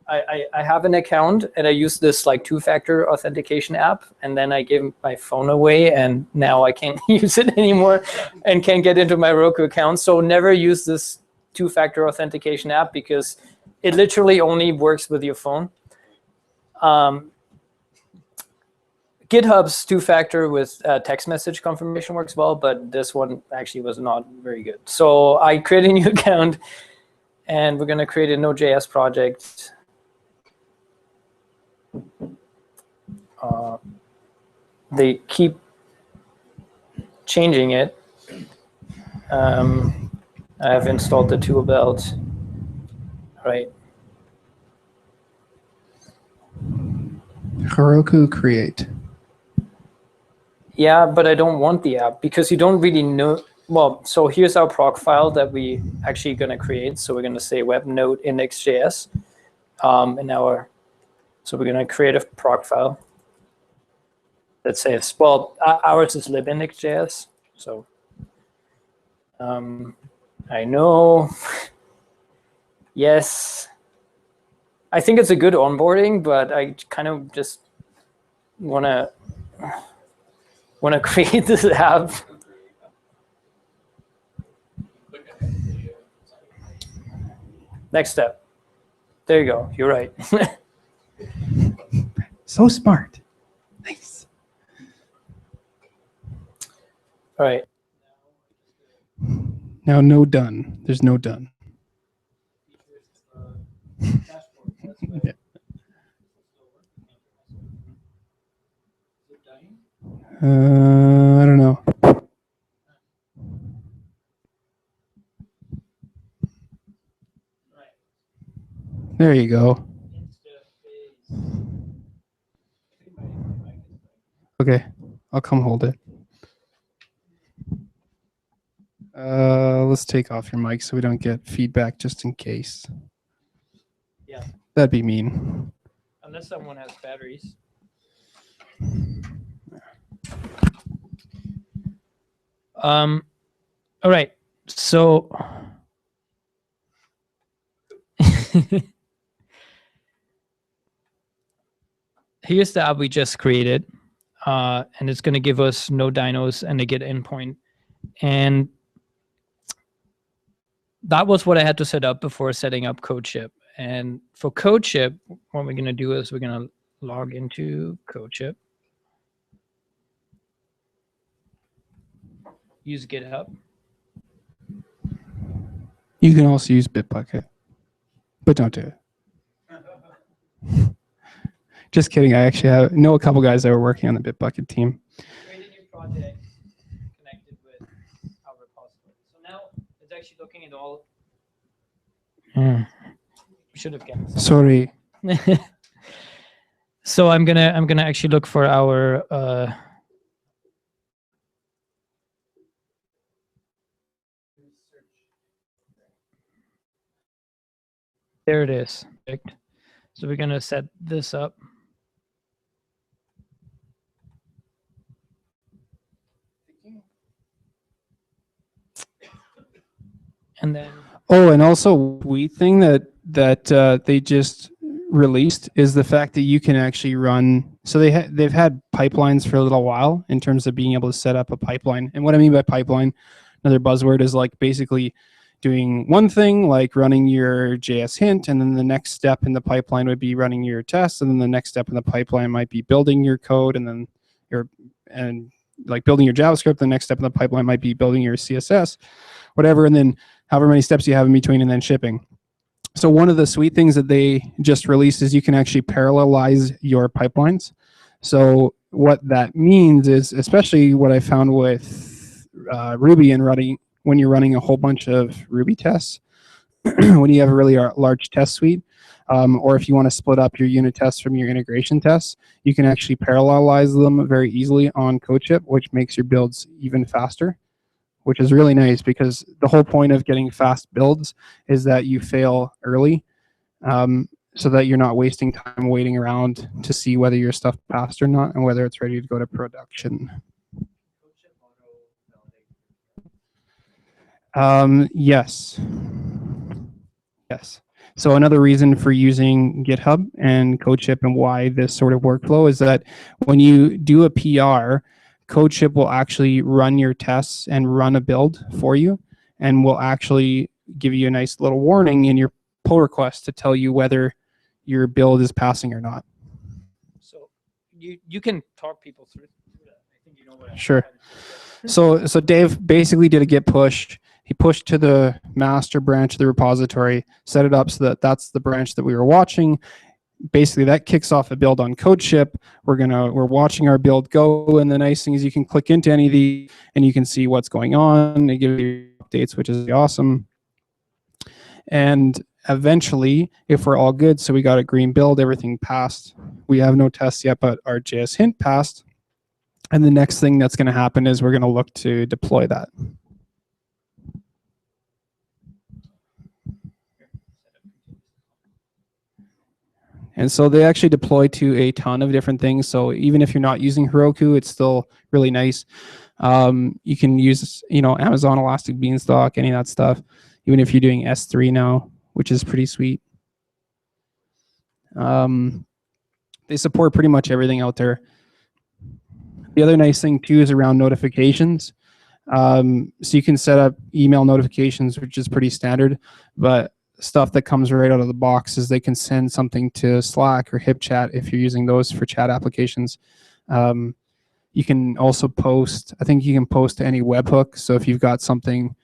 I have an account and I use this like two-factor authentication app, and then I gave my phone away and now I can't use it anymore and can't get into my Heroku account. So never use this two-factor authentication app because it literally only works with your phone. GitHub's two-factor with text message confirmation works well, but this one actually was not very good. So I created a new account and we're going to create a Node.js project. They keep changing it. I have installed the tool belt. Right. Heroku create. Yeah, but I don't want the app because you don't really know. Well, so here's our proc file that we actually going to create. So we're going to say web node index.js in our. So we're going to create a proc file that says, well, ours is libindex.js. So I know. Yes. I think it's a good onboarding, but I kind of just want to create this app. Next step. There you go. You're right. So smart. Nice. All right. Now no done. There's no done. Yeah. I don't know. There you go. Okay, I'll come hold it. Let's take off your mic so we don't get feedback just in case. Yeah. That'd be mean. Unless someone has batteries. All right. So here's the app we just created. And it's going to give us no dynos and a Git endpoint. And that was what I had to set up before setting up CodeShip. And for CodeShip, what we're going to do is we're going to log into CodeShip. Use GitHub. You can also use Bitbucket, but don't do it. Just kidding. I actually know a couple guys that were working on the Bitbucket team. Create a new project connected with our repository. So now it's actually looking at all. should have gotten. Sorry. So I'm gonna actually look for our there it is. Perfect. So we're gonna set this up. And then Oh, and also sweet thing that they just released is the fact that you can actually run. So they've had pipelines for a little while in terms of being able to set up a pipeline. And what I mean by pipeline, another buzzword, is like basically doing one thing, like running your JSHint, and then the next step in the pipeline would be running your tests, and then the next step in the pipeline might be building your code, and then like building your JavaScript. The next step in the pipeline might be building your CSS, whatever, and then however many steps you have in between, and then shipping. So one of the sweet things that they just released is you can actually parallelize your pipelines. So what that means is, especially what I found with Ruby and running, when you're running a whole bunch of Ruby tests, when you have a really large test suite, or if you want to split up your unit tests from your integration tests, you can actually parallelize them very easily on CodeShip, which makes your builds even faster, which is really nice because the whole point of getting fast builds is that you fail early, so that you're not wasting time waiting around to see whether your stuff passed or not and whether it's ready to go to production. Yes. Yes. So another reason for using GitHub and CodeShip and why this sort of workflow is that when you do a PR, CodeShip will actually run your tests and run a build for you, and will actually give you a nice little warning in your pull request to tell you whether your build is passing or not. so you can talk people through that. I think you know what. Sure. So Dave basically did a git push. He pushed to the master branch of the repository, set it up so that that's the branch that we were watching. Basically, that kicks off a build on CodeShip. We're watching our build go, and the nice thing is you can click into any of these and you can see what's going on. They give you updates, which is awesome. And eventually, if we're all good, so we got a green build, everything passed. We have no tests yet, but our JSHint passed. And the next thing that's going to happen is we're going to look to deploy that. And so they actually deploy to a ton of different things. So even if you're not using Heroku, it's still really nice. You can use, Amazon Elastic Beanstalk, any of that stuff. Even if you're doing S3 now, which is pretty sweet. They support pretty much everything out there. The other nice thing too is around notifications. So you can set up email notifications, which is pretty standard, but stuff that comes right out of the box is they can send something to Slack or HipChat if you're using those for chat applications. You can also post, I think you can post to any webhook. So if you've got something,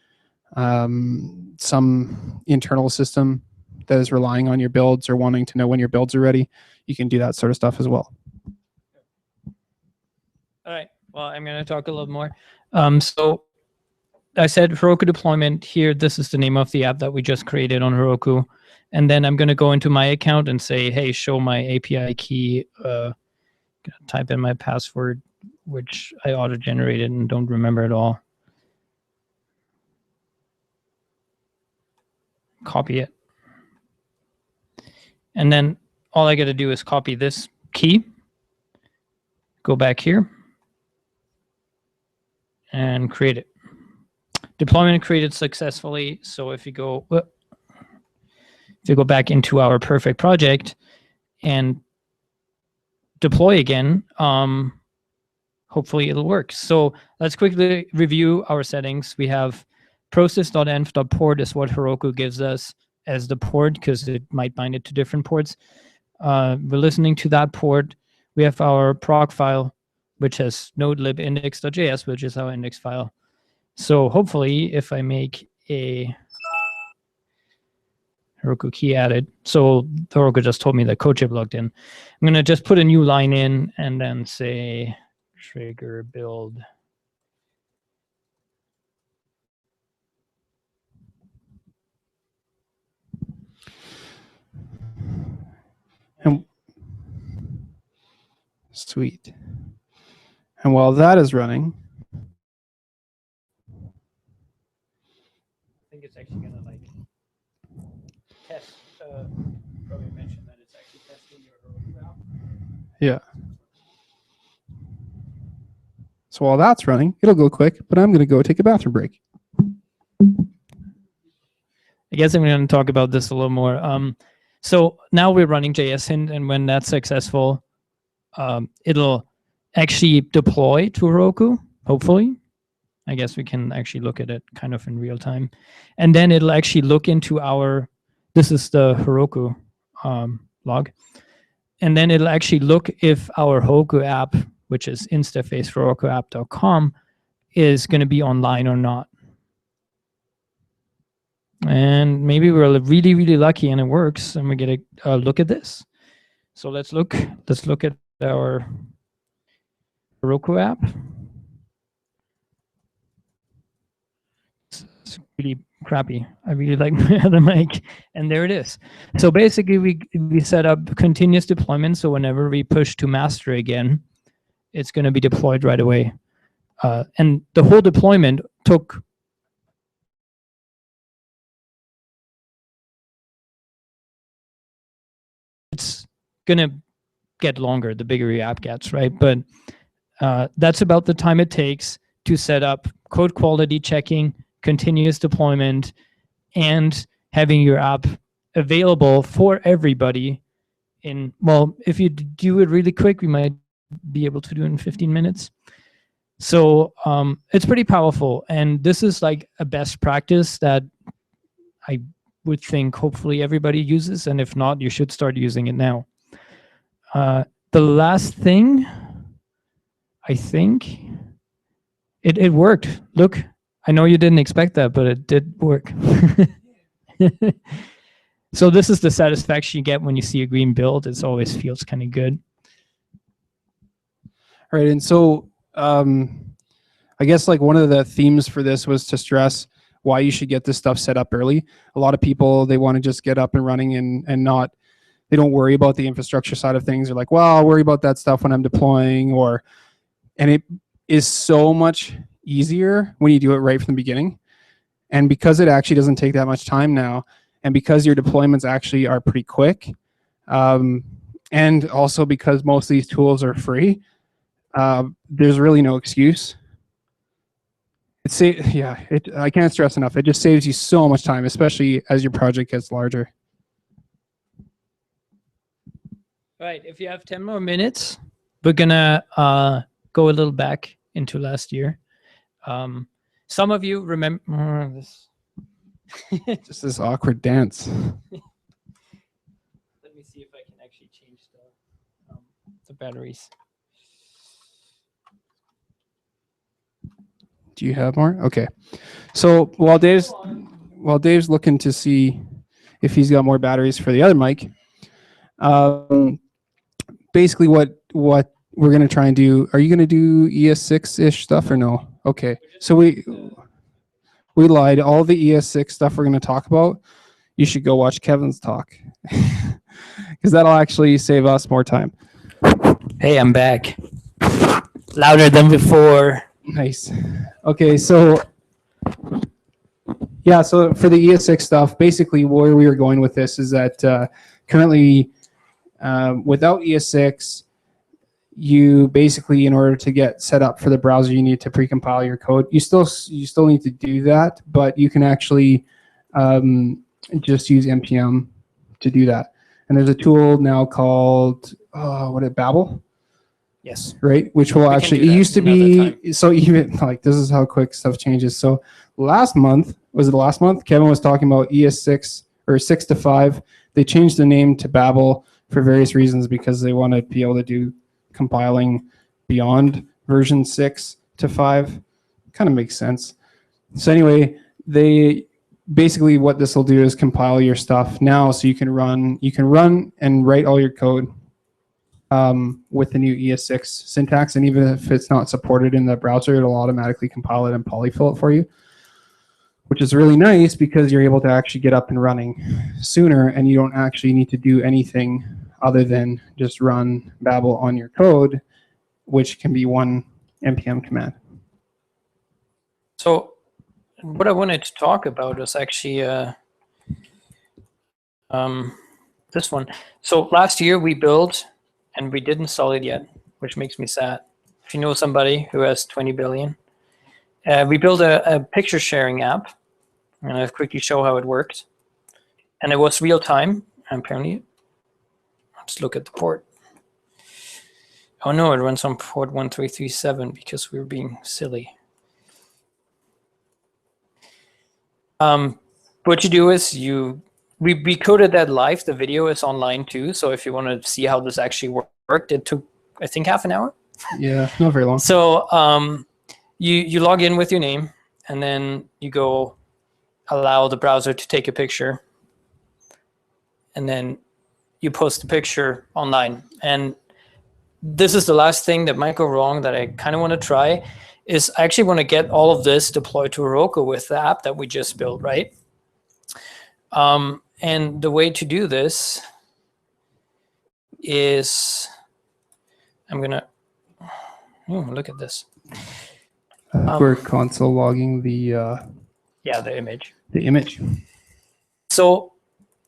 some internal system that is relying on your builds or wanting to know when your builds are ready, you can do that sort of stuff as well. All right. Well, I'm going to talk a little more. So I said Heroku deployment here. This is the name of the app that we just created on Heroku. And then I'm going to go into my account and say, hey, show my API key. Type in my password, which I auto-generated and don't remember at all. Copy it. And then all I got to do is copy this key, go back here, and create it. Deployment created successfully. So if you go back into our perfect project and deploy again, hopefully it'll work. So let's quickly review our settings. We have process.env.port is what Heroku gives us as the port because it might bind it to different ports. We're listening to that port. We have our proc file, which has node-lib-index.js, which is our index file. So hopefully, if I make a Heroku key added, so Heroku just told me that CodeShip logged in. I'm going to just put a new line in and then say trigger build. Sweet. And while that is running, I think it's actually gonna like test. Probably mention that it's actually testing your Heroku app. yeah. So while that's running, it'll go quick, but I'm going to go take a bathroom break. I guess I'm going to talk about this a little more. So now we're running JSHint, and when that's successful, it'll actually deploy to Heroku, hopefully. I guess we can actually look at it kind of in real time. And then it'll actually look into our, this is the Heroku log. And then it'll actually look if our Heroku app, which is instafaceherokuapp.com, is going to be online or not. And maybe we're really, really lucky and it works, and we get a look at this. So let's look at our Heroku app. It's really crappy. I really like my other mic, and there it is. So basically, we set up continuous deployment. So whenever we push to master again, it's going to be deployed right away. And the whole deployment took it's going to get longer the bigger your app gets, right? But that's about the time it takes to set up code quality checking, continuous deployment, and having your app available for everybody in, well, if you do it really quick, we might be able to do it in 15 minutes. So it's pretty powerful. And this is like a best practice that I would think hopefully everybody uses. And if not, you should start using it now. The last thing, I think it worked. Look, I know you didn't expect that, but it did work. So this is the satisfaction you get when you see a green build. It always feels kind of good. All right, and so I guess like one of the themes for this was to stress why you should get this stuff set up early. A lot of people, they want to just get up and running and not, they don't worry about the infrastructure side of things. They're like, well, I'll worry about that stuff when I'm deploying, and it is so much easier when you do it right from the beginning. And because it actually doesn't take that much time now, and because your deployments actually are pretty quick, and also because most of these tools are free, there's really no excuse. I can't stress enough. It just saves you so much time, especially as your project gets larger. All right, if you have 10 more minutes, we're gonna go a little back into last year. Some of you remember this. Just this awkward dance. Let me see if I can actually change the batteries. Do you have more? Okay. So while Dave's looking to see if he's got more batteries for the other mic, basically what we're gonna try and do. Are you gonna do ES6-ish stuff or no? Okay. So we lied. All the ES6 stuff we're gonna talk about, you should go watch Kevin's talk, because that'll actually save us more time. Hey, I'm back. Louder than before. Nice. Okay, so yeah, so for the ES6 stuff, basically where we were going with this is that currently without ES6, you basically, in order to get set up for the browser, you need to precompile your code. You still need to do that, but you can actually just use npm to do that. And there's a tool now called Babel. Yes. Right, which will actually, it used to be, so even like this is how quick stuff changes. So last month, was it last month? Kevin was talking about ES6 or 6 to 5. They changed the name to Babel for various reasons, because they want to be able to do compiling beyond version 6 to 5. Kind of makes sense. So anyway, they basically, what this will do is compile your stuff now, so you can run and write all your code with the new ES6 syntax, and even if it's not supported in the browser, it'll automatically compile it and polyfill it for you, which is really nice because you're able to actually get up and running sooner, and you don't actually need to do anything other than just run Babel on your code, which can be one npm command. So what I wanted to talk about is actually this one. So last year we built, and we didn't install it yet, which makes me sad. If you know somebody who has 20 billion, we built a picture sharing app. I'm going to quickly show how it worked. And it was real time, apparently. Let's look at the port. Oh no, it runs on port 1337 because we were being silly. What you do is we coded that live. The video is online too. So if you want to see how this actually worked, it took, I think, half an hour. Yeah, not very long. So you log in with your name, and then you go allow the browser to take a picture, and then you post the picture online. And this is the last thing that might go wrong that I kind of want to try, is I actually want to get all of this deployed to Heroku with the app that we just built, right? And the way to do this is, I'm gonna, look at this. We're console logging the Yeah, the image. the image. So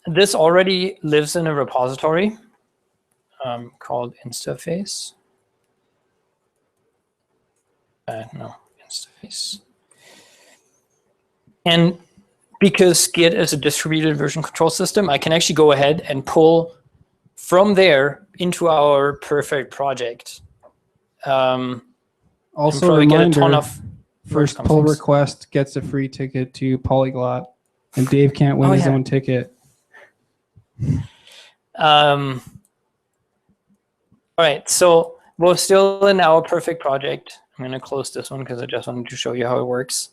this already lives in a repository called Instaface. No, Instaface. And because Git is a distributed version control system, I can actually go ahead and pull from there into our perfect project. Also, a reminder, first pull request gets a free ticket to Polyglot, and Dave can't win his own ticket. All right, so we're still in our perfect project. I'm going to close this one because I just wanted to show you how it works.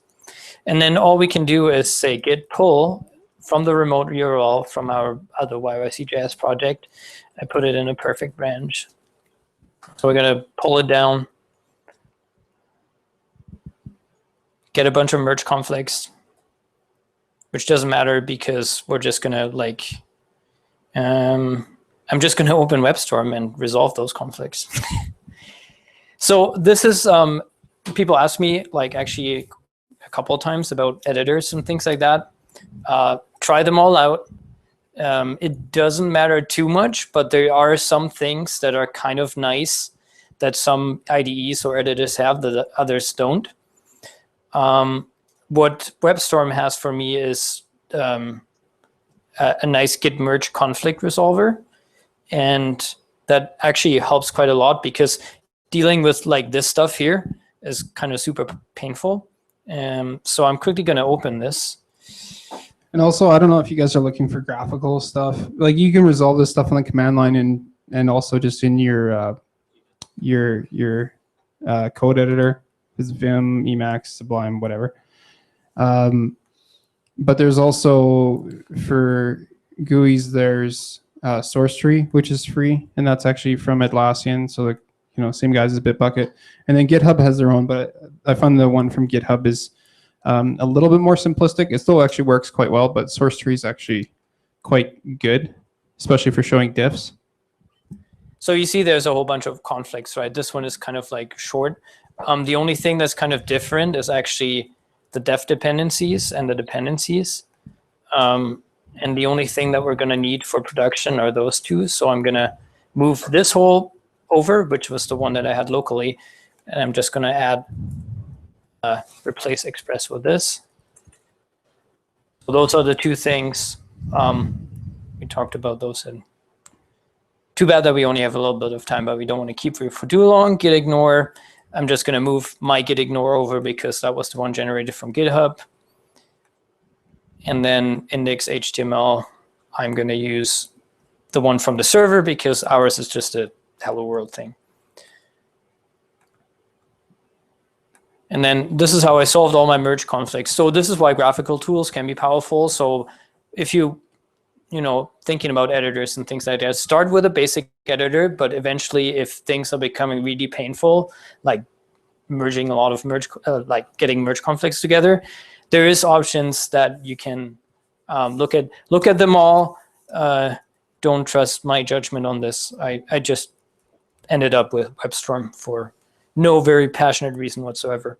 And then all we can do is say git pull from the remote URL from our other YYC.js project. I put it in a perfect branch. So we're going to pull it down, get a bunch of merge conflicts, which doesn't matter because we're just going to like, I'm just going to open WebStorm and resolve those conflicts. So this is, people ask me like actually a couple of times about editors and things like that. Try them all out. It doesn't matter too much, but there are some things that are kind of nice that some IDEs or editors have that others don't. What WebStorm has for me is a nice git merge conflict resolver. And that actually helps quite a lot because dealing with like this stuff here is kind of super painful. So I'm quickly going to open this. And also, I don't know if you guys are looking for graphical stuff. Like you can resolve this stuff on the command line and also just in your code editor, is Vim, Emacs, Sublime, whatever. But there's also for GUIs, there's source tree, which is free, and that's actually from Atlassian. So the same guys as Bitbucket, and then GitHub has their own. But I found the one from GitHub is a little bit more simplistic. It still actually works quite well, but source tree is actually quite good, especially for showing diffs. So you see there's a whole bunch of conflicts, right? This one is kind of like short. The only thing that's kind of different is actually the def dependencies and the dependencies. And the only thing that we're going to need for production are those two. So I'm going to move this whole over, which was the one that I had locally. And I'm just going to add replace express with this. So those are the two things. We talked about those. And too bad that we only have a little bit of time, but we don't want to keep it for too long. Git ignore. I'm just going to move my git ignore over because that was the one generated from GitHub. And then index HTML, I'm going to use the one from the server because ours is just a hello world thing. And then this is how I solved all my merge conflicts. So this is why graphical tools can be powerful. So if thinking about editors and things like that, start with a basic editor, but eventually if things are becoming really painful, like merging a lot of like getting merge conflicts together, there is options that you can look at them all. Don't trust my judgment on this. I just ended up with WebStorm for no very passionate reason whatsoever.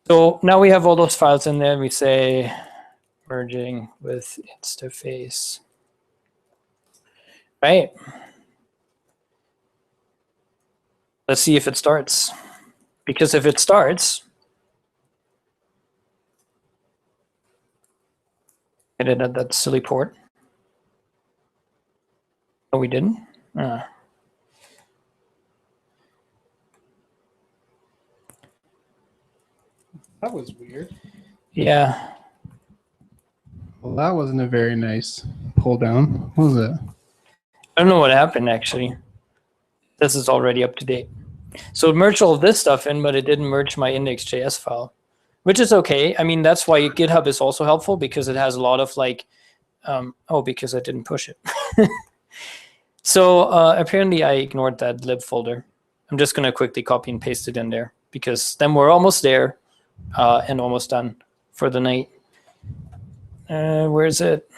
So now we have all those files in there. We say merging with Instaface. Right. Let's see if it starts. Because if it starts, it had that silly port. Oh, we didn't? That was weird. Yeah. Well, that wasn't a very nice pull down. What was it? I don't know what happened, actually. This is already up to date. So it merged all of this stuff in, but it didn't merge my index.js file, which is okay. I mean, that's why GitHub is also helpful, because it has a lot of like, oh, because I didn't push it. So apparently I ignored that lib folder. I'm just going to quickly copy and paste it in there, because then we're almost there and almost done for the night. Where is it?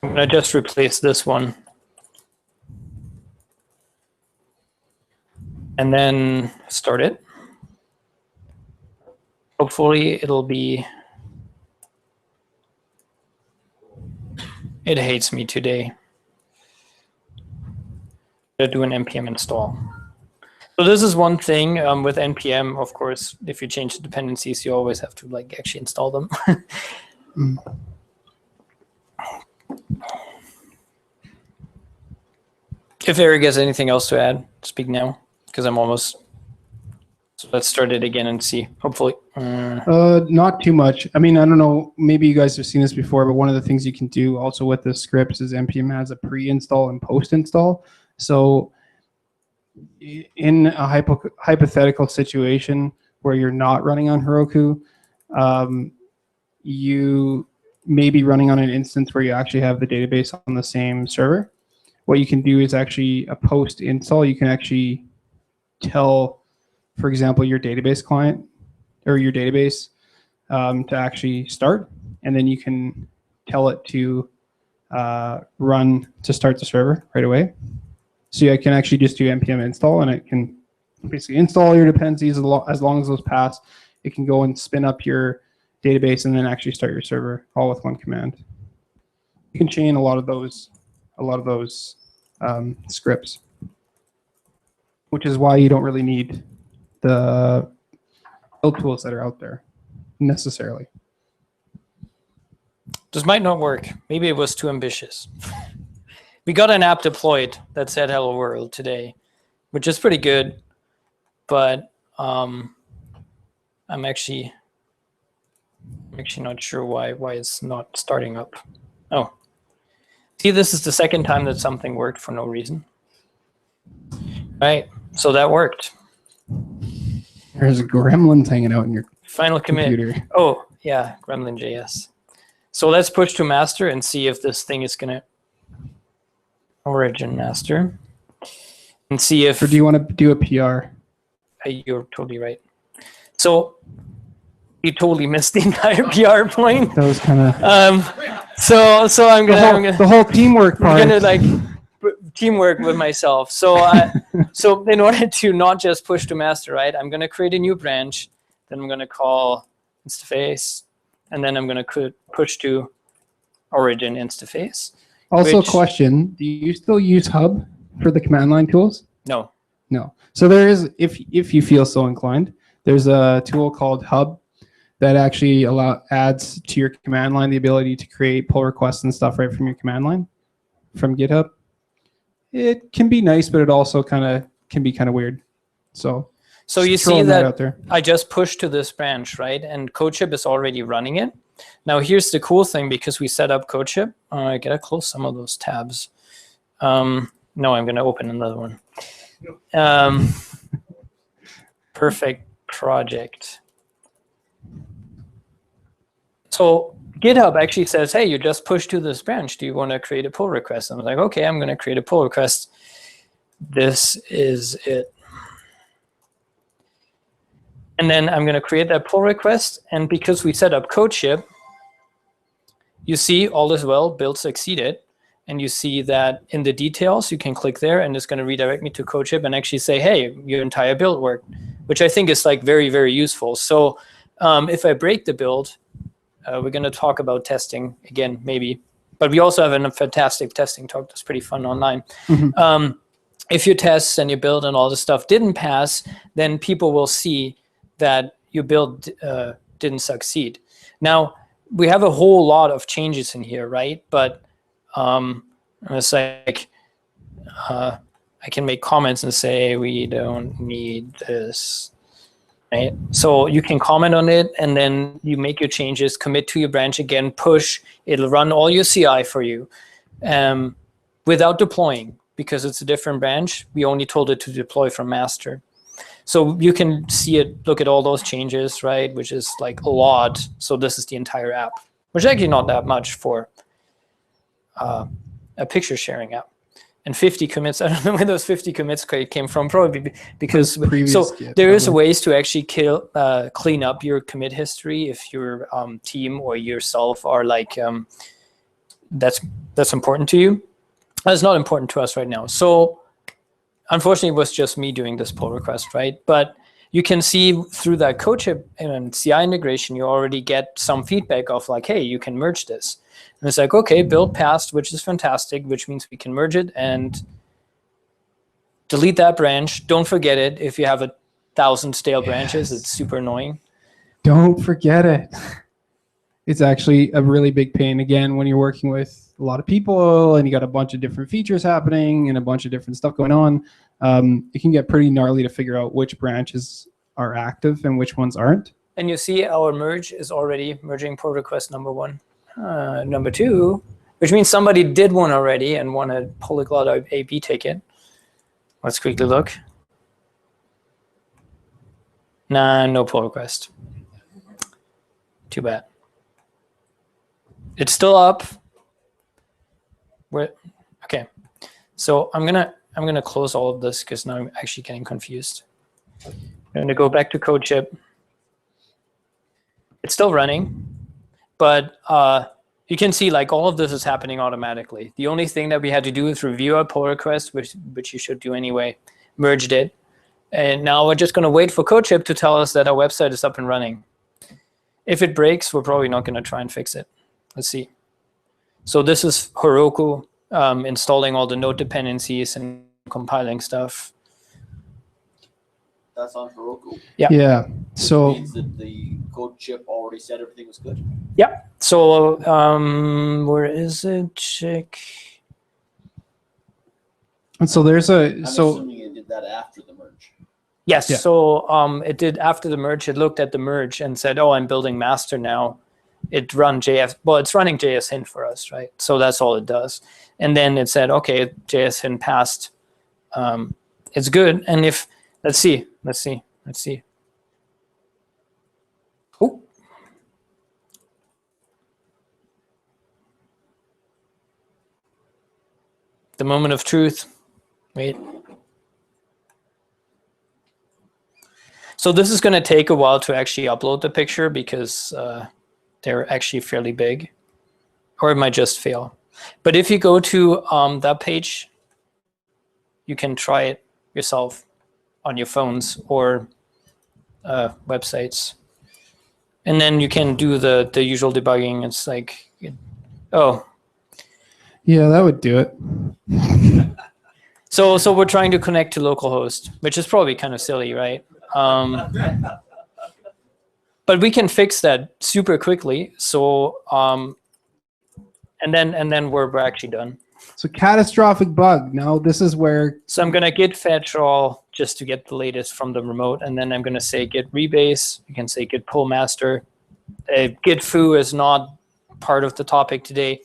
I'm going to just replace this one. And then start it. Hopefully it'll be... It hates me today. To do an npm install. So this is one thing with npm. Of course, if you change the dependencies, you always have to like actually install them. If Eric has anything else to add, speak now, because I'm almost. So let's start it again and see. Hopefully. Not too much. I mean, I don't know. Maybe you guys have seen this before, but one of the things you can do also with the scripts is npm has a pre-install and post-install. So in a hypothetical situation where you're not running on Heroku, you may be running on an instance where you actually have the database on the same server. What you can do is actually a post-install. You can actually tell, for example, your database client or your database to actually start, and then you can tell it to run to start the server right away. So you can actually just do npm install, and it can basically install your dependencies as long as those pass. It can go and spin up your database and then actually start your server all with one command. You can chain a lot of those scripts, which is why you don't really need the build tools that are out there necessarily. This might not work. Maybe it was too ambitious. We got an app deployed that said hello world today, which is pretty good, but I'm actually not sure why it's not starting up. Oh, see, this is the second time that something worked for no reason. Right, so that worked. There's gremlins hanging out in your final commit. computer. Oh yeah, gremlin.js. So let's push to master and see if this thing is gonna origin master and see if. Or do you want to do a PR? You're totally right. So you totally missed the entire PR point. That was kind of. So I'm gonna the whole teamwork part. I'm gonna like teamwork with myself. So so in order to not just push to master, right? I'm gonna create a new branch. Then I'm gonna call Instaface, and then I'm gonna push to origin Instaface. Also, question: do you still use Hub for the command line tools? No. No. So there is, if you feel so inclined, there's a tool called Hub that actually adds to your command line the ability to create pull requests and stuff right from your command line from GitHub. It can be nice, but it also can be kind of weird. So you see that out there. I just pushed to this branch, right? And CodeShip is already running it. Now here's the cool thing, because we set up CodeShip. I gotta close some of those tabs. No, I'm gonna open another one. Perfect project. So GitHub actually says, hey, you just pushed to this branch. Do you want to create a pull request? And I'm like, okay, I'm going to create a pull request. This is it. And then I'm going to create that pull request. And because we set up CodeShip, you see all is well, build succeeded. and you see that in the details, you can click there and it's going to redirect me to CodeShip and actually say, hey, your entire build worked, which I think is like very, very useful. So if I break the build, we're going to talk about testing again, maybe. But we also have a fantastic testing talk that's pretty fun online. If your tests and your build and all this stuff didn't pass, then people will see that your build didn't succeed. Now, we have a whole lot of changes in here, right? But it's like, I can make comments and say, we don't need this, right? So you can comment on it, and then you make your changes, commit to your branch again, push. It'll run all your CI for you without deploying, because it's a different branch. We only told it to deploy from master. So you can see it, look at all those changes, right? Which is like a lot. So this is the entire app, which is actually not that much for a picture sharing app. And 50 commits, I don't know where those 50 commits came from, probably because, so there is ways to actually clean up your commit history if your team or yourself are like, that's important to you. That's not important to us right now. So unfortunately, it was just me doing this pull request, right? But you can see through that CodeShip and CI integration, you already get some feedback of like, hey, you can merge this. And it's like, okay, build passed, which is fantastic, which means we can merge it and delete that branch. Don't forget it. If you have 1,000 stale branches, it's super annoying. Don't forget it. It's actually a really big pain, again, when you're working with a lot of people and you got a bunch of different features happening and a bunch of different stuff going on. It can get pretty gnarly to figure out which branches are active and which ones aren't. And you see our merge is already merging pull request number 1. Number 2, which means somebody did one already and won a Polyglot AB ticket. Let's quickly look. Nah, no pull request. Too bad. It's still up. Okay, so I'm gonna close all of this because now I'm actually getting confused. I'm gonna go back to CodeShip. It's still running, but you can see like all of this is happening automatically. The only thing that we had to do is review our pull request, which you should do anyway, merged it, and now we're just gonna wait for CodeShip to tell us that our website is up and running. If it breaks, we're probably not gonna try and fix it. Let's see. So this is Heroku installing all the node dependencies and compiling stuff. That's on Heroku. Yeah. Yeah. So Means that the CodeShip already said everything was good. Yeah. So where is it? Check. and so there's a I'm so assuming it did that after the merge. Yes. Yeah. So it did after the merge. It looked at the merge and said, "Oh, I'm building master now." It run well, it's running JSHint for us, right? So that's all it does. And then it said, okay, JSHint passed. It's good. And if, let's see. Oh. The moment of truth. Wait. So this is going to take a while to actually upload the picture because they're actually fairly big, or it might just fail. But if you go to that page, you can try it yourself on your phones or websites. And then you can do the usual debugging. It's like, oh. yeah, that would do it. So we're trying to connect to localhost, which is probably kind of silly, right? But we can fix that super quickly. So and then we're actually done. So catastrophic bug. Now this is where. So I'm gonna git fetch all just to get the latest from the remote, and then I'm gonna say git rebase. You can say git pull master. Git foo is not part of the topic today.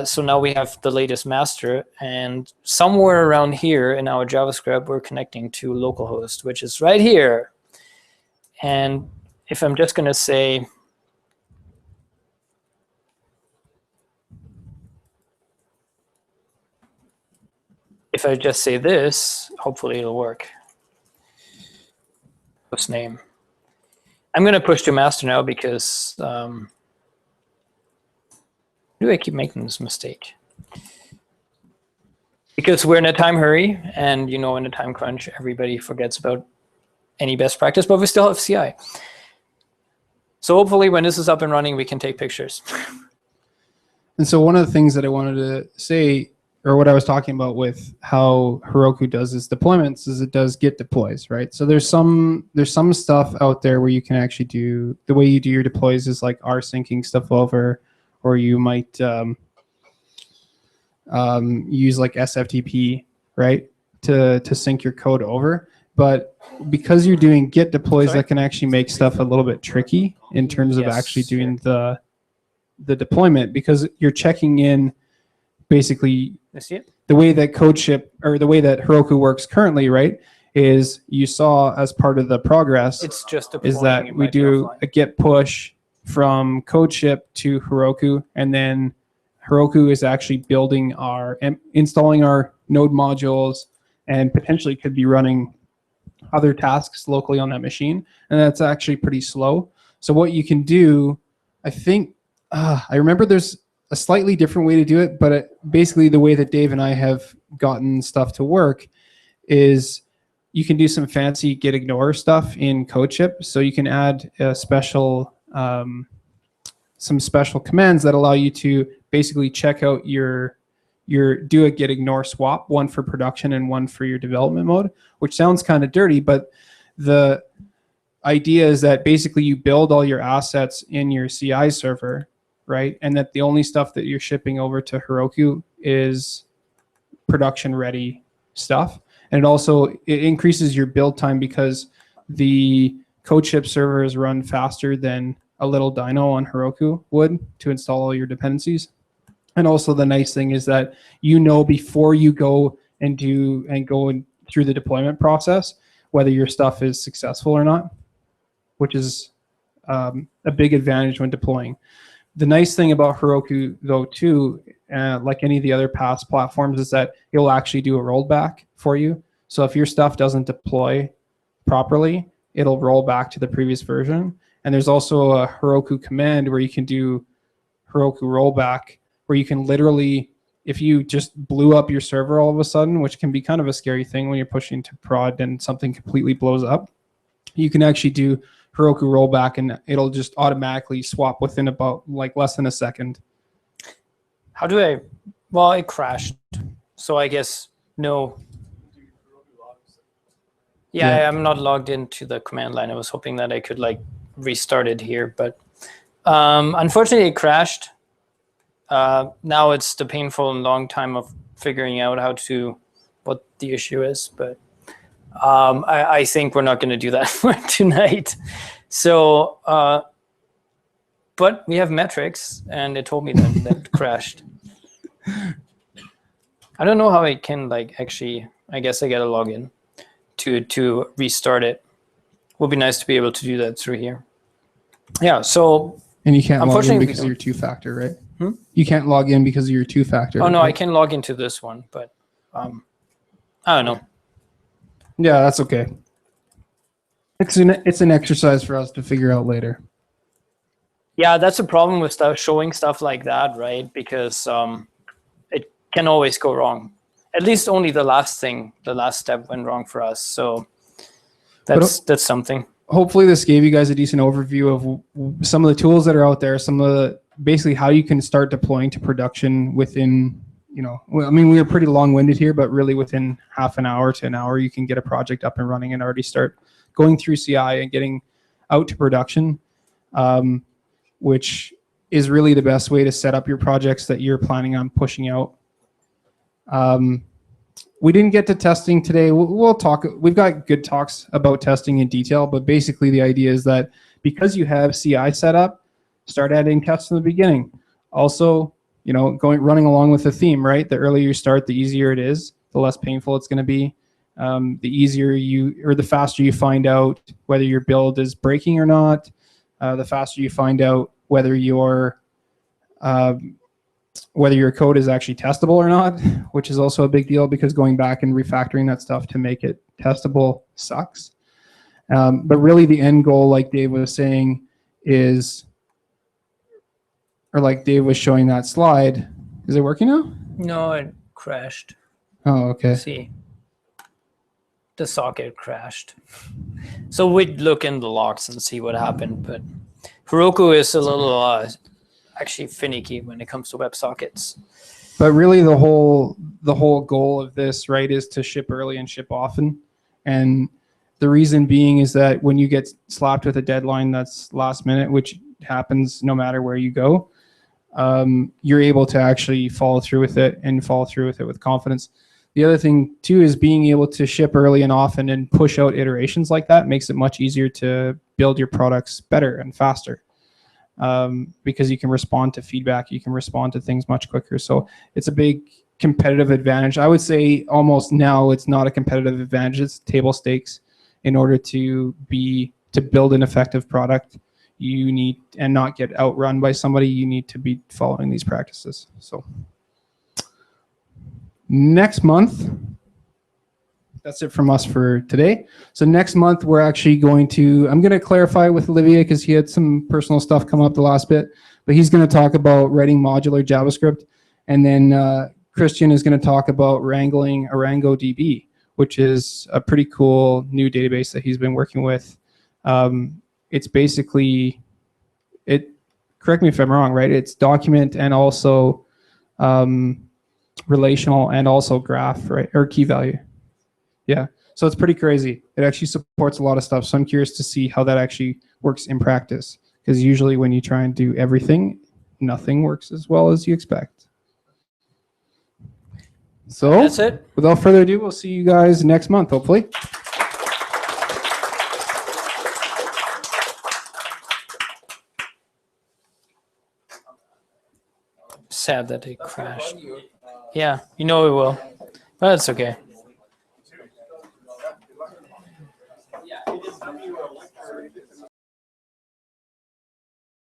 So now we have the latest master, and somewhere around here in our JavaScript, we're connecting to localhost, which is right here. And if I'm just gonna say, if I just say this, hopefully it'll work. Host name. I'm gonna push to master now because why do I keep making this mistake? because we're in a time hurry, and in a time crunch, everybody forgets about any best practice, but we still have CI. So hopefully when this is up and running, we can take pictures. And so one of the things that I wanted to say, or what I was talking about with how Heroku does its deployments, is it does Git deploys, right? So there's some stuff out there where you can actually do, the way you do your deploys is like r-syncing stuff over, or you might use like SFTP, right, to sync your code over. But because you're doing Git deploys, that can actually make stuff a little bit tricky in terms of actually doing the deployment, because you're checking in basically the way that CodeShip, or the way that Heroku works currently, right, is you saw as part of the progress, It's just is that we do a Git push from CodeShip to Heroku, and then Heroku is actually building installing our node modules, and potentially could be running other tasks locally on that machine, and that's actually pretty slow. So what you can do, I think, I remember there's a slightly different way to do it, but basically the way that Dave and I have gotten stuff to work is you can do some fancy git ignore stuff in CodeShip. So you can add a special, some special commands that allow you to basically check out do a git ignore swap, one for production and one for your development mode, which sounds kind of dirty, but the idea is that basically you build all your assets in your CI server, right? And that the only stuff that you're shipping over to Heroku is production ready stuff. And it increases your build time, because the CodeShip servers run faster than a little dyno on Heroku would to install all your dependencies. And also the nice thing is that before you go through the deployment process whether your stuff is successful or not, which is a big advantage when deploying. The nice thing about Heroku, though, too, like any of the other past platforms, is that it'll actually do a rollback for you. So if your stuff doesn't deploy properly, it'll roll back to the previous version. And there's also a Heroku command where you can do Heroku rollback, where you can literally, if you just blew up your server all of a sudden, which can be kind of a scary thing when you're pushing to prod and something completely blows up, you can actually do Heroku rollback and it'll just automatically swap within about less than a second. How do well, it crashed. So I guess no. Yeah, I'm not logged into the command line. I was hoping that I could restart it here, but unfortunately it crashed. Now it's the painful and long time of figuring out what the issue is, but I think we're not going to do that for tonight. So, but we have metrics, and it told me that it crashed. I don't know how I can actually. I guess I got to log in to restart it. Would be nice to be able to do that through here. Yeah. So. And you can't log in because of your two-factor, right? You can't log in because of your two-factor. Oh no, right? I can log into this one, but I don't know. Yeah, that's okay. It's an exercise for us to figure out later. Yeah, that's a problem with showing stuff like that, right? Because it can always go wrong. At least only the last step went wrong for us. So that's something. Hopefully this gave you guys a decent overview of some of the tools that are out there, basically how you can start deploying to production within, I mean, we were pretty long-winded here, but really within half an hour to an hour, you can get a project up and running and already start going through CI and getting out to production, which is really the best way to set up your projects that you're planning on pushing out. We didn't get to testing today. We'll talk. We've got good talks about testing in detail, but basically the idea is that because you have CI set up, start adding tests in the beginning. Also, running along with the theme, right? The earlier you start, the easier it is, the less painful it's going to be. The faster you find out whether your build is breaking or not, the faster you find out whether your code is actually testable or not, which is also a big deal because going back and refactoring that stuff to make it testable sucks. But really the end goal, like Dave was saying, like Dave was showing that slide. Is it working now? No, it crashed. Oh, okay. See, the socket crashed. So we'd look in the logs and see what happened. But Heroku is a little actually finicky when it comes to WebSockets. But really, the whole goal of this, right, is to ship early and ship often. And the reason being is that when you get slapped with a deadline that's last minute, which happens no matter where you go, you're able to actually follow through with it and follow through with it with confidence. The other thing too is being able to ship early and often and push out iterations like that makes it much easier to build your products better and faster, because you can respond to feedback, you can respond to things much quicker. So it's a big competitive advantage. I would say almost now it's not a competitive advantage, it's table stakes. In order to build an effective product, you need, and not get outrun by somebody, you need to be following these practices. So next month, that's it from us for today. So next month we're actually I'm going to clarify with Olivier because he had some personal stuff come up the last bit, but he's going to talk about writing modular JavaScript. And then Christian is going to talk about wrangling ArangoDB, which is a pretty cool new database that he's been working with. It's basically, correct me if I'm wrong, right? It's document and also relational and also graph, right? Or key value. Yeah, so it's pretty crazy. It actually supports a lot of stuff. So I'm curious to see how that actually works in practice. Because usually when you try and do everything, nothing works as well as you expect. So that's it. Without further ado, we'll see you guys next month, hopefully. Sad that it crashed. Yeah, you know it will. But it's okay.